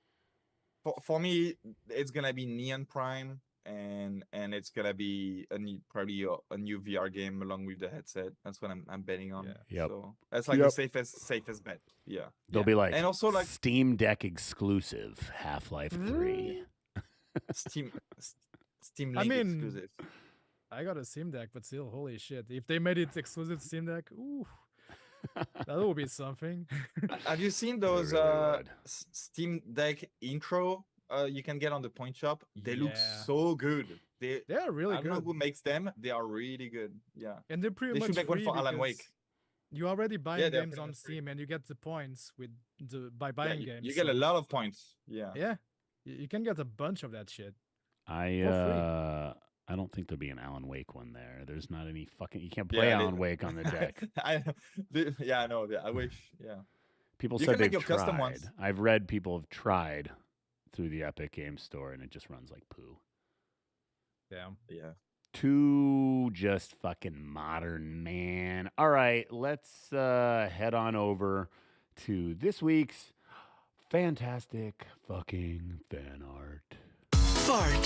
For me, it's gonna be Neon Prime, and it's gonna be probably a new VR game along with the headset. That's what I'm betting on. Yeah. Yep. So that's like Yep. the safest bet. Yeah. They'll yeah. be like, and also like Steam Deck exclusive Half-Life 3. Steam Steam I Link mean, exclusive. I got a Steam Deck, but still, holy shit! If they made it exclusive to Steam Deck, ooh, That will be something. Have you seen It those really would. Steam Deck intro you can get on the point shop? They look Yeah. so good. They are really I don't know good. who makes them. They are really good. Yeah. And they're pretty They much should make one free for Alan Wake. because you already buying they're games pretty on much free. Steam and you get the points by Yeah, buying you, games. you get a so- lot of points. Yeah. Yeah, you can get a bunch of that shit. I don't think there'll be an Alan Wake one there. There's not any fucking. You can't play Yeah, Alan Wake on the deck. Yeah, I know. I wish. Yeah. People You said can make they've your custom tried. ones. I've read people have tried through the Epic Games Store, and it just runs like poo. Yeah. Yeah. Too just fucking modern, man. All right, let's head on over to this week's fantastic fucking fan art. Fart.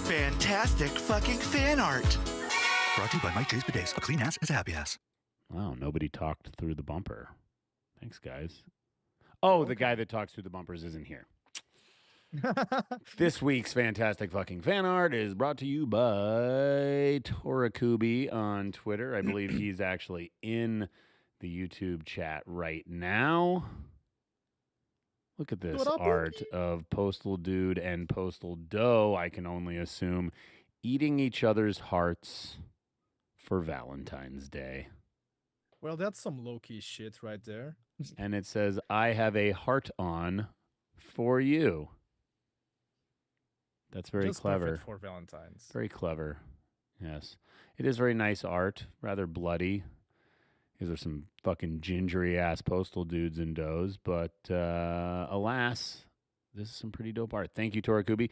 Fantastic fucking fan art. Brought to you by Mike J's Bidets. A clean ass is a happy ass. Wow, nobody talked through the bumper. Thanks, guys. Oh, the guy that talks through the bumpers isn't here. This week's fantastic fucking fan art is brought to you by Torakubi on Twitter. I believe he's actually in the YouTube chat right now. Look at this art of Postal Dude and Postal Doe, I can only assume, eating each other's hearts for Valentine's Day. Well, that's some low-key shit right there. And it says, I have a heart on for you. That's very Just clever. perfect for Valentine's. Very clever. Yes. It is very nice art, rather bloody. These are some fucking gingery ass postal dudes and does, but alas, this is some pretty dope art. Thank you, Torakubi.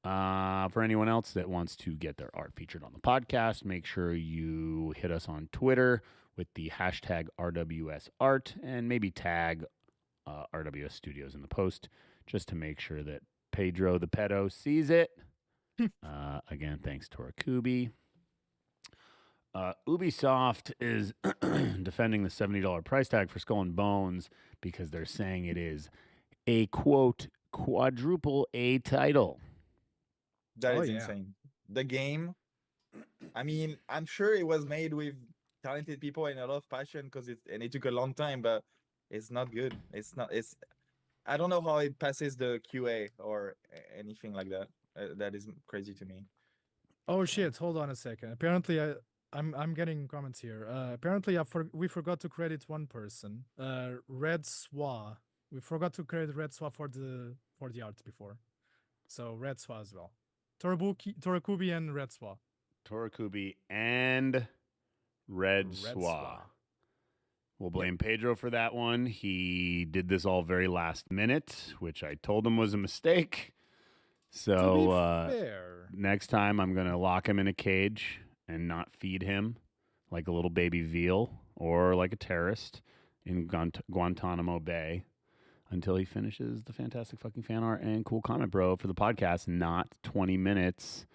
For anyone else that wants to get their art featured on the podcast, make sure you hit us on Twitter with the hashtag RWSArt and maybe tag RWS Studios in the post just to make sure that Pedro the pedo sees it. Again, thanks, Torakubi. Ubisoft is defending the $70 price tag for Skull and Bones because they're saying it is a, quote, quadruple A title. That Oh, is yeah. insane. The game, I mean, I'm sure it was made with talented people and a lot of passion because it took a long time, but it's not good. I don't know how it passes the QA or anything like that. That is crazy to me. Oh shit! Hold on a second. Apparently, I'm getting comments here. Apparently, we forgot to credit one person. Red Swa. We forgot to credit Red Swa for the art before. So Red Swa as well. Torakubi and Red Swa. Torakubi and Red Swa. We'll blame Pedro for that one. He did this all very last minute, which I told him was a mistake. So fair. next time I'm going to lock him in a cage and not feed him like a little baby veal or like a terrorist in Guantanamo Bay until he finishes the fantastic fucking fan art and cool comment, bro, for the podcast, not 20 minutes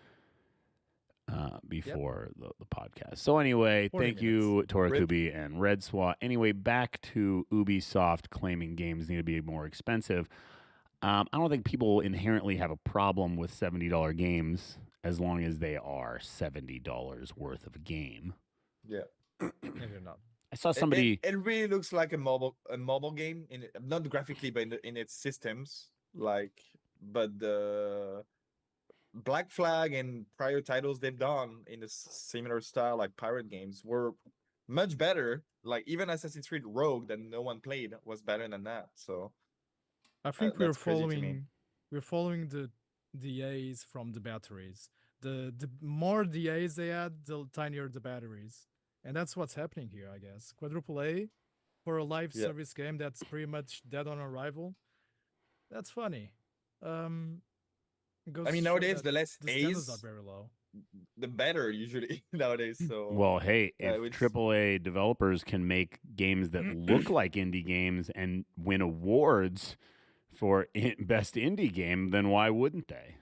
before the podcast. So anyway, 40 thank you, Torakubi and Red Swa. Anyway, back to Ubisoft claiming games need to be more expensive. I don't think people inherently have a problem with $70 games as long as they are $70 worth of a game. Yeah. If you're not. I saw somebody. It really looks like a mobile game not graphically, but in its systems. But the Black Flag and prior titles they've done in a similar style, like pirate games, were much better. Like even Assassin's Creed Rogue, that no one played, was better than that. So I think we're that's crazy to me. following the DAs from the batteries. The more DAs they add, the tinier the batteries. And that's what's happening here, I guess. Quadruple A for a live service game that's pretty much dead on arrival. That's funny. I mean, nowadays the less the standards A's, are very low. the better usually nowadays. So Well, hey, Yeah, if it's- AAA developers can make games that look like indie games and win awards for best indie game, then why wouldn't they?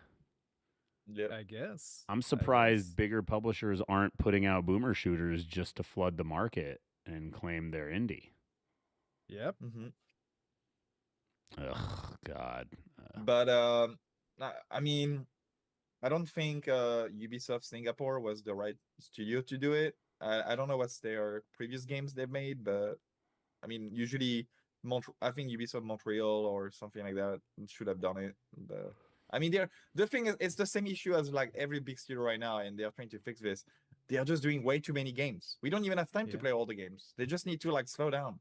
yeah. I guess. I'm guess. surprised bigger publishers aren't putting out boomer shooters just to flood the market and claim they're indie. Yep. hmm Ugh, God. But I mean, I don't think Ubisoft Singapore was the right studio to do it. I don't know what's their previous games they've made, but I mean, usually I think Ubisoft Montreal or something like that should have done it. But I mean, the thing is, it's the same issue as like every big studio right now, and they are trying to fix this. They are just doing way too many games. We don't even have time to Yeah. play all the games. They just need to like slow down.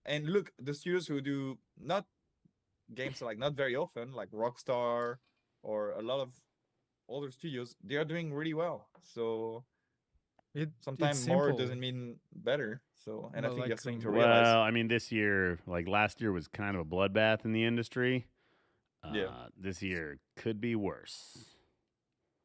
And look, the studios who do not games like not very often, like Rockstar or a lot of other studios, they are doing really well. So It's sometimes more simple. doesn't mean better. So, and I Well, think you're like, starting to realize. Well, I mean, this year, like last year, was kind of a bloodbath in the industry. Yeah. This year could be worse.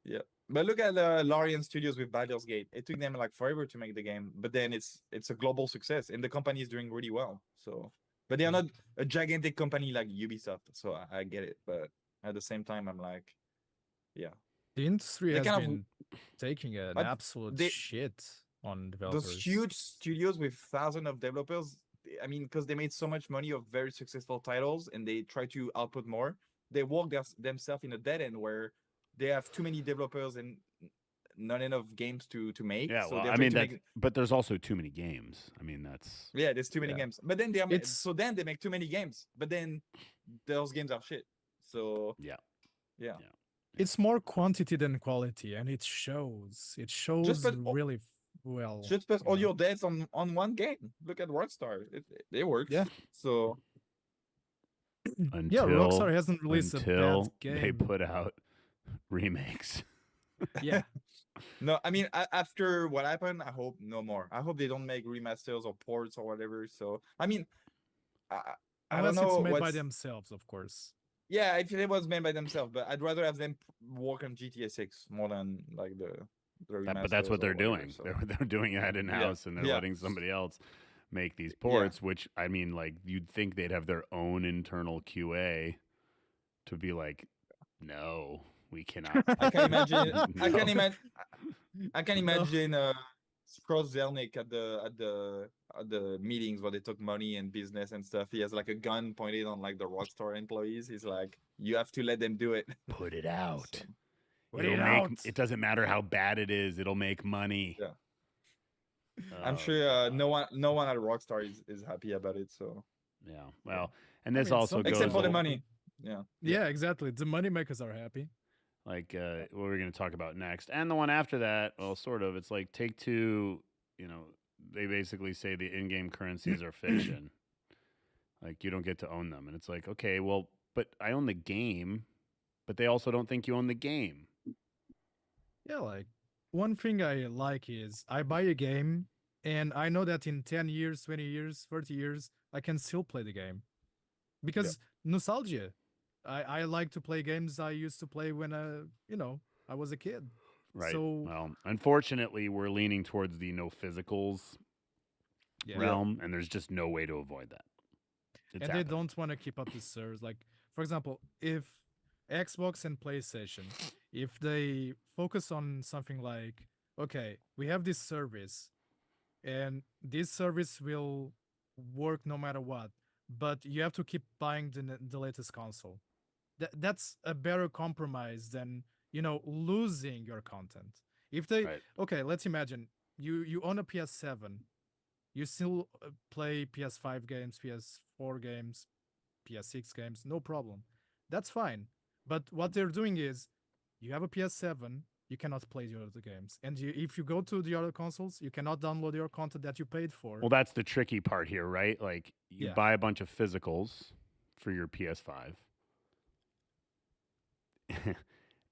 Yeah, but look at Larian Studios with Baldur's Gate. It took them like forever to make the game, but then it's a global success, and the company is doing really well. So, but they are not a gigantic company like Ubisoft. So I get it, but at the same time, I'm like, yeah, The industry They has kind of- been taking an but absolute they- shit on developers. those huge studios with thousands of developers. I mean, because they made so much money of very successful titles, and they try to output more. They walk themselves in a dead end where they have too many developers and not enough games to make. Yeah, so well, they're I trying mean, to make, but there's also too many games. I mean, that's yeah, there's too many Yeah. games. But then It's- they make too many games. But then those games are shit. So Yeah. yeah. It's more quantity than quality, and it shows. It shows put all- really well. Just put you all know. your debts on one game. Look at Rockstar. It works. Yeah. So until Yeah, Rockstar hasn't released a until bad game. they put out remakes. Yeah, no, I mean after what happened, I hope no more. I hope they don't make remasters or ports or whatever. So I mean, I don't unless know it's made by what's- themselves, of course. Yeah, if it was made by themselves, but I'd rather have them work on GTA 6 more than like the But that's remasters what they're or whatever, doing. so. They're doing that in house, and they're yeah. letting somebody else make these ports. Which I mean, like you'd think they'd have their own internal QA to be like, no, we cannot. I can imagine. I can No. imagine. I can imagine. Scrooge Zelnick at the meetings where they talk money and business and stuff. He has like a gun pointed on like the Rockstar employees. He's like, "You have to let them do it." Put it out. So, Put It'll it make. out. It doesn't matter how bad it is. It'll make money. Yeah. I'm Oh, sure no God. one at Rockstar is happy about it. So Yeah. Well, and I this mean, also some- goes except for the al- money. Yeah. Yeah, exactly. The money makers are happy. like what we're going to talk about next, and the one after that. Well, sort of. It's like Take-Two. You know, they basically say the in-game currencies are fiction. Like you don't get to own them, and it's like, okay, well, but I own the game, but they also don't think you own the game. Yeah, like one thing I like is I buy a game and I know that in 10 years, 20 years, 30 years, I can still play the game. Because nostalgia. I like to play games I used to play when I was a kid. Right. So- well, unfortunately, we're leaning towards the no physicals Yeah. realm, and there's just no way to avoid that. It's And they happening. don't want to keep up the servers. Like, for example, if Xbox and PlayStation, if they focus on something like, okay, we have this service, and this service will work no matter what, but you have to keep buying the latest console. That's a better compromise than losing your content. If they Right. okay, let's imagine you own a PS7, you still play PS5 games, PS4 games, PS6 games, no problem. That's fine. But what they're doing is you have a PS7, you cannot play the other games. And if you go to the other consoles, you cannot download your content that you paid for. Well, that's the tricky part here, right? Like you Yeah. buy a bunch of physicals for your PS5.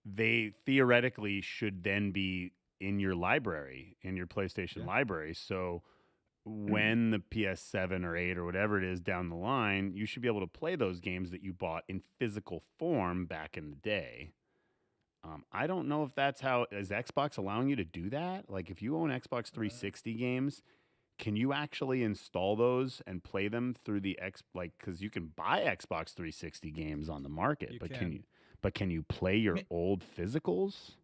They theoretically should then be in your library, in your PlayStation Yeah. library. So when the PS7 or 8 or whatever it is down the line, you should be able to play those games that you bought in physical form back in the day. I don't know if that's how is Xbox allowing you to do that. Like if you own Xbox 360 games, can you actually install those and play them through the because you can buy Xbox 360 games on the market, You but can. can you play your old physicals?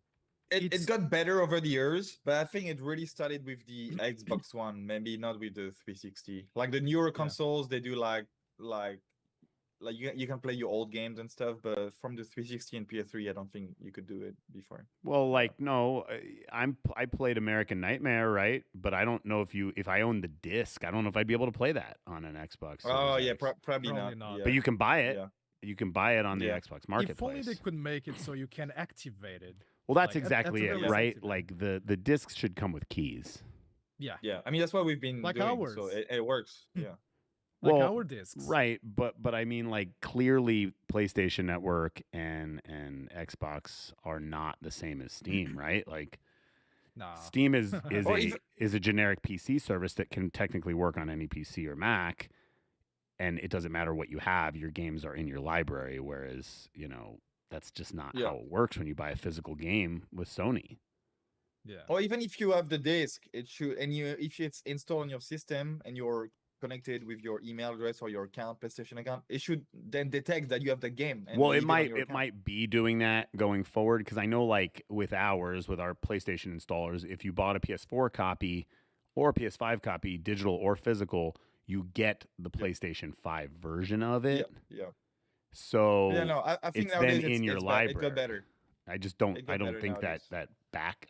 It It's- got better over the years, but I think it really started with the Xbox One, maybe not with the 360. Like the newer consoles, they do like like you can play your old games and stuff, but from the 360 and PS3, I don't think you could do it before. Well, like no, I played American Nightmare, right? But I don't know if I own the disc, I don't know if I'd be able to play that on an Xbox. Oh Series yeah, X. probably Probably not. not. Yeah. But you can buy it. Yeah. You can buy it on the Yeah. Xbox If only they Marketplace. could make it so you can activate it. Well, that's like, at exactly the it, very right? least. Like the discs should come with keys. Yeah. Yeah, I mean that's what we've been Like doing, ours. so it works. Yeah. Like Well, our discs. Right, but I mean, like clearly, PlayStation Network and Xbox are not the same as Steam, right? Like Nah. Steam is Or even- is a generic PC service that can technically work on any PC or Mac, and it doesn't matter what you have; your games are in your library. Whereas, that's just not Yeah. how it works when you buy a physical game with Sony. Yeah. Or even if you have the disc, it should, and if it's installed on your system and you're connected with your email address or your account, PlayStation account, it should then detect that you have the game. And Well, leave it on might your account. might be doing that going forward because I know, like with our PlayStation installers, if you bought a PS4 copy or a PS5 copy, digital or physical, you get the PlayStation 5 version of Yeah, it. yeah. So Yeah, no, I think it's nowadays then in your it library. got better. I just don't. It got I don't better think nowadays.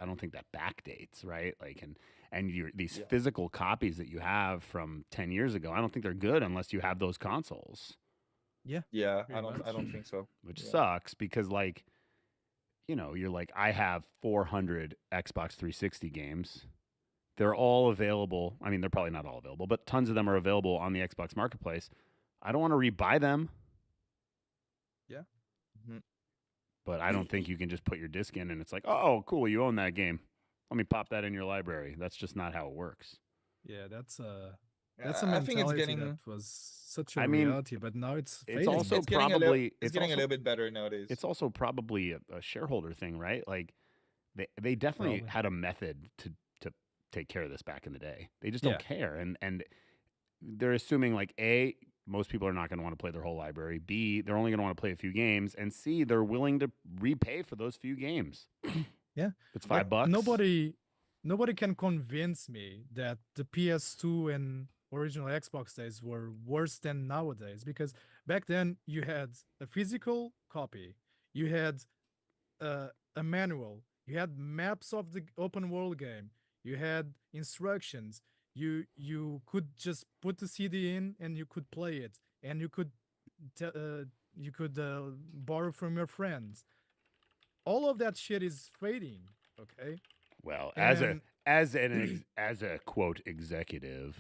I don't think that backdates, right? Like and these Yeah. physical copies that you have from 10 years ago, I don't think they're good unless you have those consoles. Yeah, Pretty I much. don't think so. Which Yeah. sucks because like you're like, I have 400 Xbox 360 games. They're all available. I mean, they're probably not all available, but tons of them are available on the Xbox Marketplace. I don't want to rebuy them. Yeah. Mhm. But I don't think you can just put your disc in and it's like, oh, cool, you own that game. Let me pop that in your library. That's just not how it works. Yeah, that's a I mentality think it's getting that was such a I mean, reality, but now it's it's fading. also it's getting probably it's getting a little bit better nowadays. It's also probably a shareholder thing, right? Like they definitely Probably. had a method to take care of this back in the day. They just don't Yeah. care, and they're assuming like A, most people are not going to want to play their whole library. B, they're only going to want to play a few games, and C, they're willing to repay for those few games. Yeah. It's Like, $5. Nobody can convince me that the PS2 and original Xbox days were worse than nowadays, because back then you had a physical copy, you had a manual, you had maps of the open world game, you had instructions, you could just put the CD in and you could play it, and you could borrow from your friends. All of that shit is fading. Okay. Well, And- as a quote executive,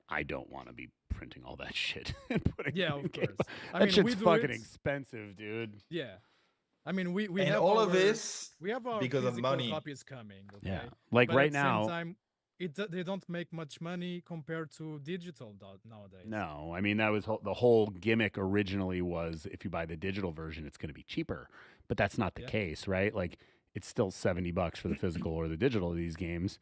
I don't want to be printing all that shit and putting Yeah, it in of Game course. Boy. I That mean, shit's we do fucking it. expensive, dude. Yeah. I mean, we and have all of our- this we have our because of physical money. copies coming. Okay? Yeah, like But right at the now. same time, they don't make much money compared to digital nowadays. No, I mean that was the whole gimmick originally was if you buy the digital version, it's going to be cheaper, but that's not the Yeah. case, right? Like it's still $70 for the physical or the digital of these games,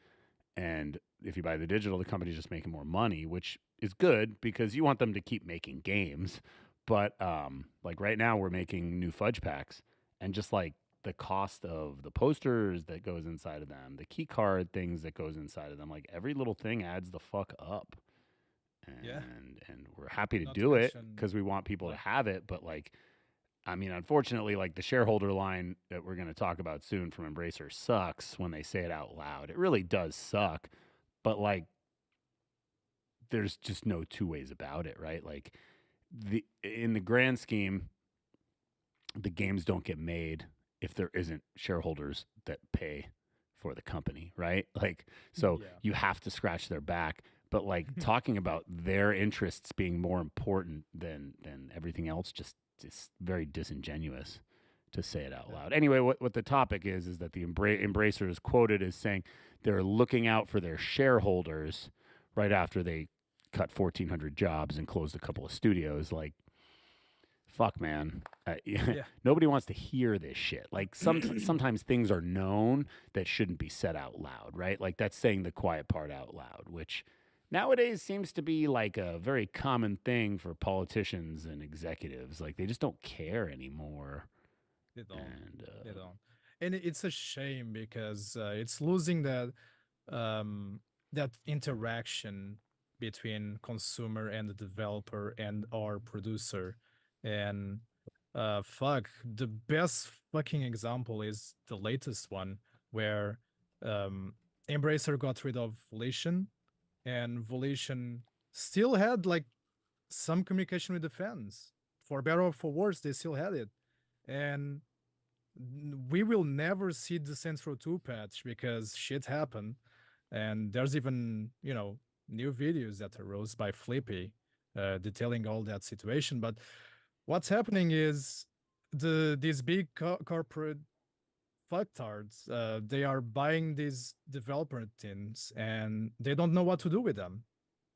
and if you buy the digital, the company's just making more money, which is good because you want them to keep making games. But like right now, we're making new fudge packs, and just like the cost of the posters that goes inside of them, the key card things that goes inside of them, like every little thing adds the fuck up. And, Yeah. and we're happy to Not to do it mention- because we want people to like- have it. But like, I mean, unfortunately, like the shareholder line that we're going to talk about soon from Embracer sucks when they say it out loud. It really does suck. But like, there's just no two ways about it, right? Like, in the grand scheme, the games don't get made if there isn't shareholders that pay for the company, right? Like, so Yeah. you have to scratch their back. But like talking about their interests being more important than everything else, just very disingenuous to say it out loud. Anyway, what the topic is that the Embracer is quoted as saying they're looking out for their shareholders right after they cut 1,400 jobs and closed a couple of studios. Like, fuck, man. Nobody wants to hear this shit. Like, sometimes things are known that shouldn't be said out loud, right? Like, that's saying the quiet part out loud, which nowadays seems to be like a very common thing for politicians and executives. Like, they just don't care anymore. They don't. And They don't. And it's a shame because it's losing that that interaction between consumer and the developer and our producer. And the best fucking example is the latest one where Embracer got rid of Volition, and Volition still had like some communication with the fans. For better or for worse, they still had it. And we will never see the Central 2 patch because shit happened. And there's even, new videos that arose by Flippy detailing all that situation. But what's happening is these big corporate fucktards, they are buying these developer teams and they don't know what to do with them.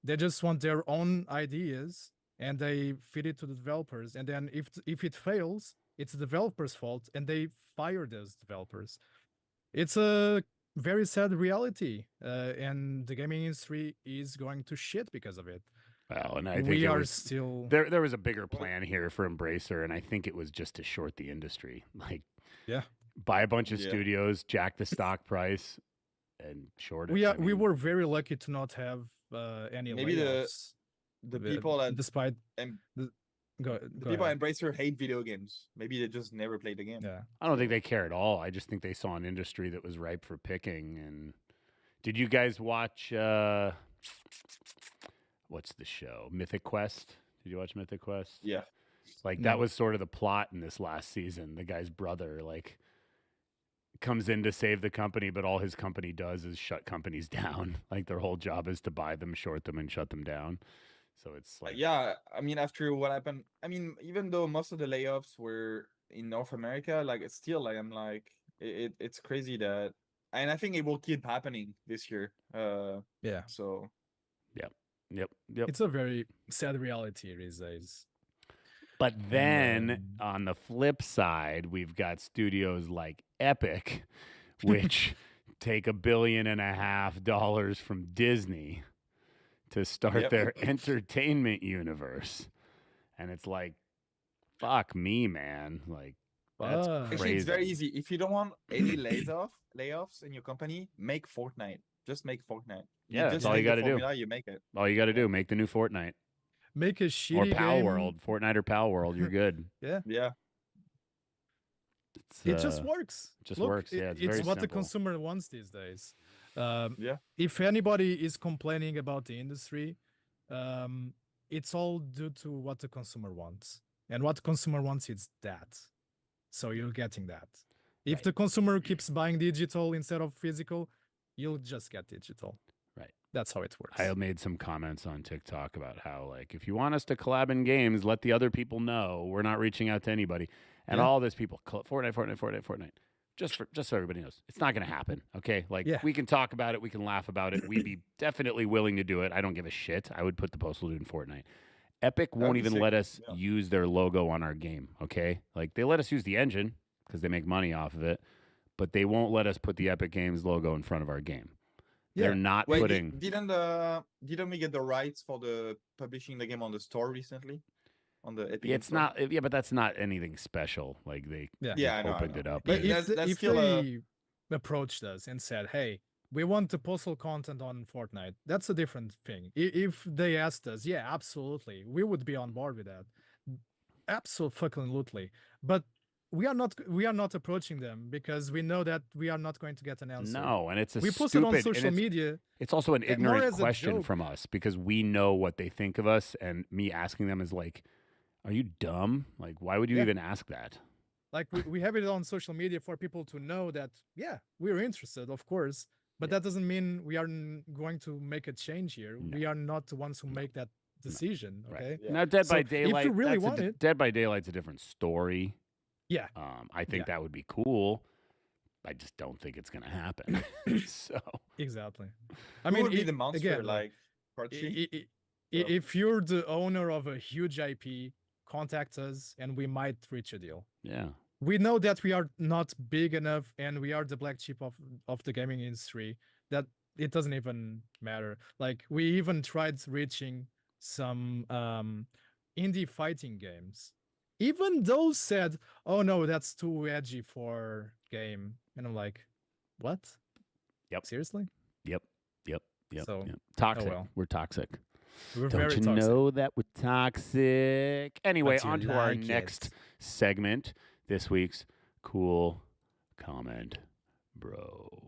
They just want their own ideas and they feed it to the developers. And then if it fails, it's the developers' fault and they fire those developers. It's a very sad reality, and the gaming industry is going to shit because of it. Well, and I think we it are was, still there was a bigger plan here for Embracer, and I think it was just to short the industry. Like, yeah, buy a bunch of Yeah. studios, jack the stock price, and short it. we I we mean, were very lucky to not have any Maybe layoffs. the people that despite em- go the people ahead. at Embracer hate video games. Maybe they just never played the game. Yeah. I don't think they care at all. I just think they saw an industry that was ripe for picking. And did you guys watch what's the show? Mythic Quest? Did you watch Mythic Quest? Yeah. Like No. that was sort of the plot in this last season. The guy's brother like comes in to save the company, but all his company does is shut companies down. Like their whole job is to buy them, short them, and shut them down. So it's like Yeah, I mean, after what happened, I mean, even though most of the layoffs were in North America, like it's still like I'm like it's crazy that, and I think it will keep happening this year. Yeah. So Yep. It's a very sad reality these days. But then on the flip side, we've got studios like Epic, which take $1.5 billion from Disney to start Yep. their entertainment universe. And it's like, fuck me, man. Like, that's Fuck. actually, it's very crazy. easy. If you don't want any layoffs in your company, make Fortnite. Just make Fortnite. Yeah, that's just all you take the gotta do. formula, You make it. All you got to do, make the new Fortnite Make a or shitty Pal game. World. Fortnite or Pal World, you're good. Yeah. It just uh, works. just Look, works, yeah, it's it's very what the simple. consumer wants these days. Yeah. If anybody is complaining about the industry, it's all due to what the consumer wants, and what the consumer wants is that. So you're getting that. If Right. the consumer keeps buying digital instead of physical, you'll just get digital. Right. That's how it works. I made some comments on TikTok about how, like, if you want us to collab in games, let the other people know. We're not reaching out to anybody. And Yeah. all this people, Fortnite. Just so everybody knows, it's not going to happen. Okay, like Yeah. we can talk about it, we can laugh about it. We'd be definitely willing to do it. I don't give a shit. I would put the Postal Dude in Fortnite. Epic won't be even sick. let us Yeah. use their logo on our game. Okay, like they let us use the engine because they make money off of it, but they won't let us put the Epic Games logo in front of our game. Yeah. They're not Wait, putting. didn't we get the rights for the publishing the game on the store recently? On the Epic It's Store? not, yeah, but that's not anything special. Like they Yeah. Yeah, I know, I opened know. it up. But But that's- that's if still a- they approached us and said, "Hey, we want the postal content on Fortnite," that's a different thing. If they asked us, yeah, absolutely, we would be on board with that. Absolutely. But we are not approaching them because we know that we are not going to get an answer. No, and it's a we posted stupid, on and social it's, media. it's also an more ignorant as a question joke. from us because we know what they think of us, and me asking them is like, "Are you dumb? Like, why would you Yeah. even ask that?" Like we have it on social media for people to know that, yeah, we're interested, of course. But Yeah. that doesn't mean we are going to make a change here. No. We are not the ones who make that decision. Right. Okay. Yeah. Now, Dead So by if you Daylight. really that's a want di- it- Dead by Daylight's a different story. Yeah. I think Yeah. that would be cool. I just don't think it's gonna happen. So Exactly. I I mean, would be it- the monster again, like Archie? So- if you're the owner of a huge IP, contact us and we might reach a deal. yeah, We know that we are not big enough and we are the black sheep of the gaming industry, that it doesn't even matter. Like we even tried reaching some indie fighting games. Even those said, "Oh no, that's too edgy for game." And I'm like, "What? Yep. Seriously?" yep. So, Toxic. well. We're toxic. We're Don't very you toxic. know that we're toxic? Anyway, But you on to our like next it. segment. This week's cool comment, bro.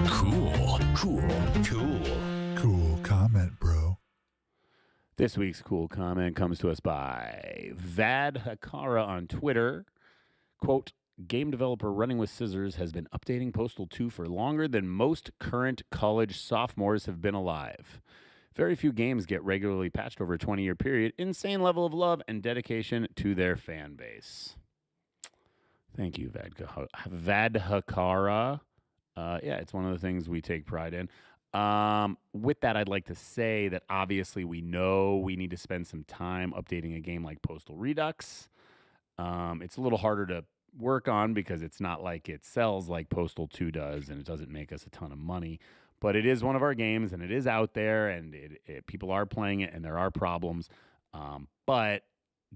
Cool. Cool comment, bro. This week's cool comment comes to us by Vad Hakara on Twitter. Quote, game developer Running with Scissors has been updating Postal 2 for longer than most current college sophomores have been alive. Very few games get regularly patched over a 20-year period. Insane level of love and dedication to their fan base. Thank you, Vad Hakara. Yeah, it's one of the things we take pride in. With that, I'd like to say that obviously we know we need to spend some time updating a game like Postal Redux. It's a little harder to work on because it's not like it sells like Postal 2 does, and it doesn't make us a ton of money. But it is one of our games, and it is out there, and people are playing it, and there are problems. But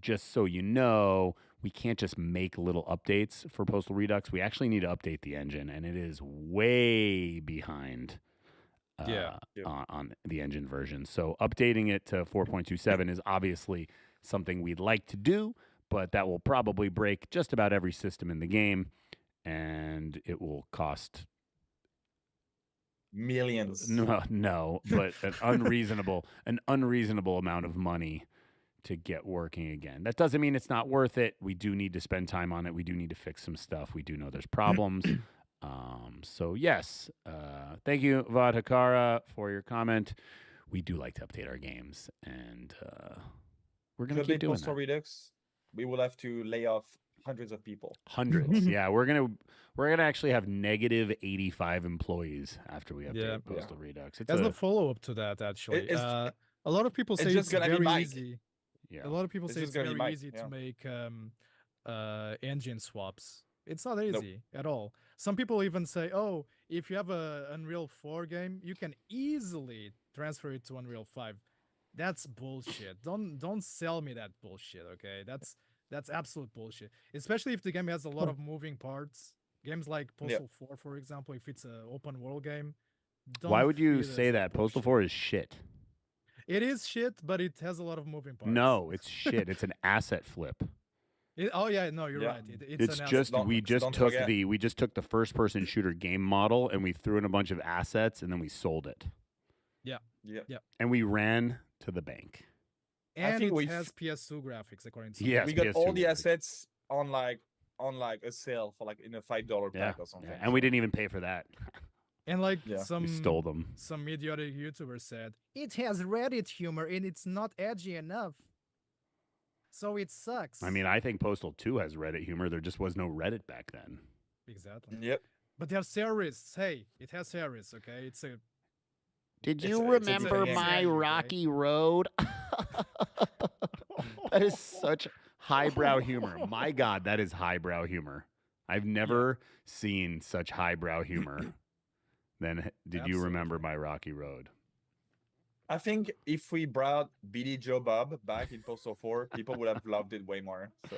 just so you know, we can't just make little updates for Postal Redux. We actually need to update the engine, and it is way behind on the engine version. So updating it to 4.27 is obviously something we'd like to do, but that will probably break just about every system in the game, and it will cost Millions. no, but an unreasonable amount of money to get working again. That doesn't mean it's not worth it. We do need to spend time on it. We do need to fix some stuff. We do know there's problems. So yes, thank you, Vad Hakara, for your comment. We do like to update our games, and we're going to keep doing Postal that. Redux, we will have to lay off hundreds of people. Hundreds. Yeah, we're gonna actually have negative 85 employees after we update Yeah. Postal Redux. It's There's a, no follow-up to that, actually. It's- A lot of people it's say just it's gonna be very Mike. easy. yeah. A lot of people It's say just it's gonna be very Mike, easy yeah. to make engine swaps. It's not easy at all. Some people even say, "Oh, if you have a Unreal 4 game, you can easily transfer it to Unreal 5." That's bullshit. Don't sell me that bullshit, okay? That's absolute bullshit. Especially if the game has a lot of moving parts. Games like Postal 4, for example, if it's an open world game. Why don't would you feed us say that? Postal bullshit. 4 is shit. It is shit, but it has a lot of moving parts. No, it's shit. It's an asset flip. Oh yeah, no, you're Yeah. right. It's an asset. just Don't- we just don't took forget. we just took the first person shooter game model and we threw in a bunch of assets and then we sold it. Yeah. And we ran to the bank. and think it we've- has PS2 graphics according to Yes, we got all PS2 the graphics. assets on like a sale for like in a $5 Yeah, pack or something. and we didn't even pay for that. and like Yeah. We stole them. some idiotic YouTuber said it has Reddit humor and it's not edgy enough, so it sucks. I mean, I think Postal 2 has Reddit humor. There just was no Reddit back then. exactly. Yep. But they're terrorists. Hey, it has terrorists. Okay, it's a Did It's you a- it's a remember thing. my Exactly, right? rocky road? That is such highbrow humor. My God, that is highbrow humor. I've never seen such highbrow humor. Then did you remember my rocky road? I think if we brought Billy Joe Bob back in Postal 4, people would have loved it way more. So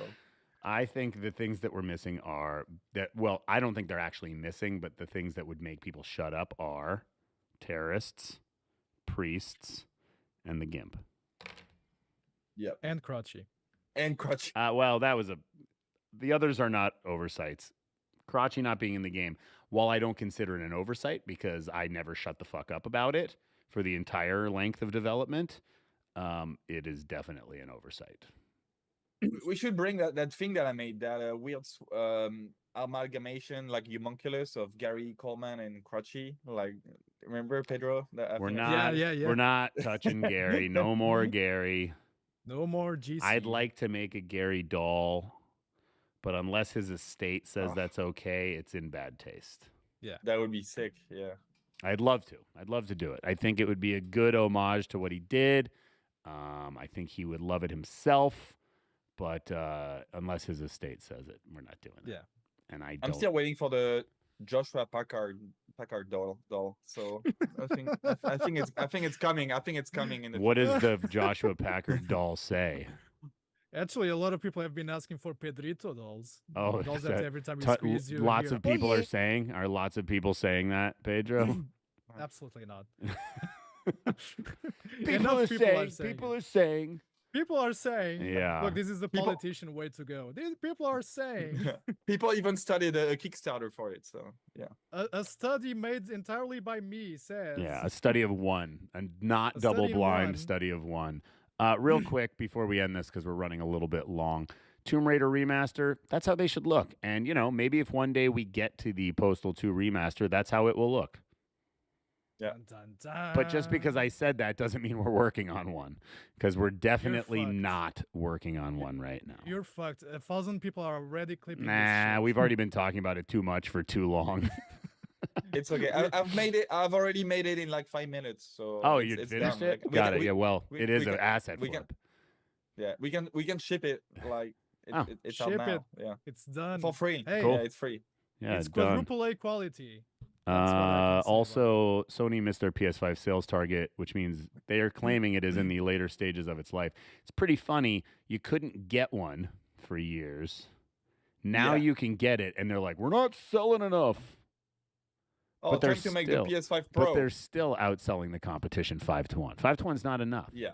I think the things that we're missing are that, well, I don't think they're actually missing, but the things that would make people shut up are terrorists, priests, and the GIMP. and Crotchy. and Crutch. Well, the others are not oversights. Crotchy not being in the game, while I don't consider it an oversight because I never shut the fuck up about it for the entire length of development, it is definitely an oversight. We should bring that thing that I made, that weird amalgamation, like homunculus of Gary Coleman and Crutchy. Like, remember Pedro? That I We're think I not. Yeah, yeah. We're not touching Gary. No more Gary. No more GC. I'd like to make a Gary doll, but unless his estate says Ugh. that's okay, it's in bad taste. that would be sick. Yeah. I'd love to. I'd love to do it. I think it would be a good homage to what he did. I think he would love it himself, but unless his estate says it, we're not doing it. Yeah. And I I'm don't. still waiting for the Joshua Packard doll. So I think it's coming. I think it's coming in the What does the Joshua Packard doll say? Actually, a lot of people have been asking for Pedrito dolls. Oh, dolls that- that every time you Tu- squeeze, you lots hear, of people "Oh, are saying. Are lots of people saying that, Pedro? yeah." Absolutely not. Enough people are saying People it. are saying. People are saying, Yeah. look, this is the People- politician way to go. These people are saying People even studied a Kickstarter for it. So yeah. a study made entirely by me says. Yeah, a study of one, a not A study double in blind one. study of one. Real quick before we end this, because we're running a little bit long. Tomb Raider remaster, that's how they should look. And, you know, maybe if one day we get to the Postal 2 remaster, that's how it will look. Yeah. Dun, dun, dun. But just because I said that doesn't mean we're working on one, because we're definitely fucked. not working on one right now. You're fucked. 1,000 people are already clipping this Nah, shit. we've already been talking about it too much for too long. It's okay. I've made it. I've already made it in like 5 minutes. So Oh, it's, you it's finished done. it? Like, Got it. Yeah, well, we- it is we an can- asset we flip. Yeah, we can ship it like Oh. it's out Ship now. it. Yeah, It's done. for free. Hey, Cool. Yeah, it's free. Yeah, it's done. quadruple A quality. That's what I can say about Also, Sony missed their PS5 sales target, which means they are claiming it is in the later stages of its life. It's pretty funny. You couldn't get one for years. Now Yeah. you can get it, and they're like, "We're not selling enough." Oh, But they're trying to make still- the PS5 But Pro. they're still outselling the competition 5-1. 5-1's not enough. Yeah.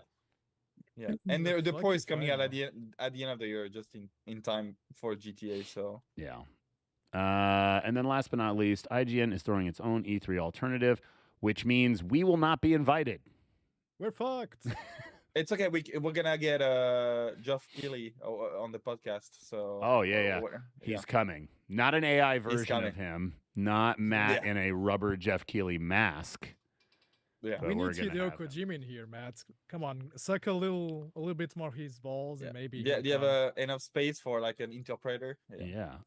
Yeah, and The the fuck Pro is is coming going out on? at the end of the year, just in time for GTA. So Yeah. And then last but not least, IGN is throwing its own E3 alternative, which means we will not be invited. We're fucked. it's okay. We're gonna get Geoff Keighley on the podcast. So Oh, yeah. we're- He's coming. Not an AI version coming. of him. Not Matt Yeah. in a rubber Jeff Keighley mask. yeah. But we we're need gonna Hideo have him. Kojima in here, Matt. Come on, suck a little bit more his balls, Yeah. and maybe. Yeah, he'll do you have come. enough space for like an interpreter? Yeah.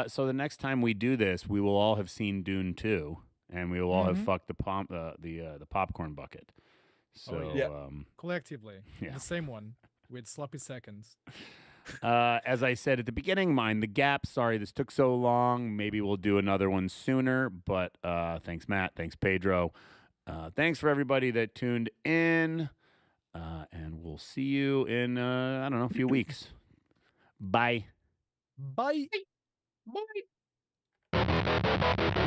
So the next time we do this, we will all have seen Dune 2, and we will all have Mhm. fucked the popcorn bucket. So, yeah. collectively? Yeah. The same one with sloppy seconds. as I said at the beginning, mind the gap. Sorry this took so long. Maybe we'll do another one sooner. But thanks, Matt. Thanks, Pedro. Thanks for everybody that tuned in. And we'll see you in, I don't know, a few weeks. Bye. Bye. Yeah.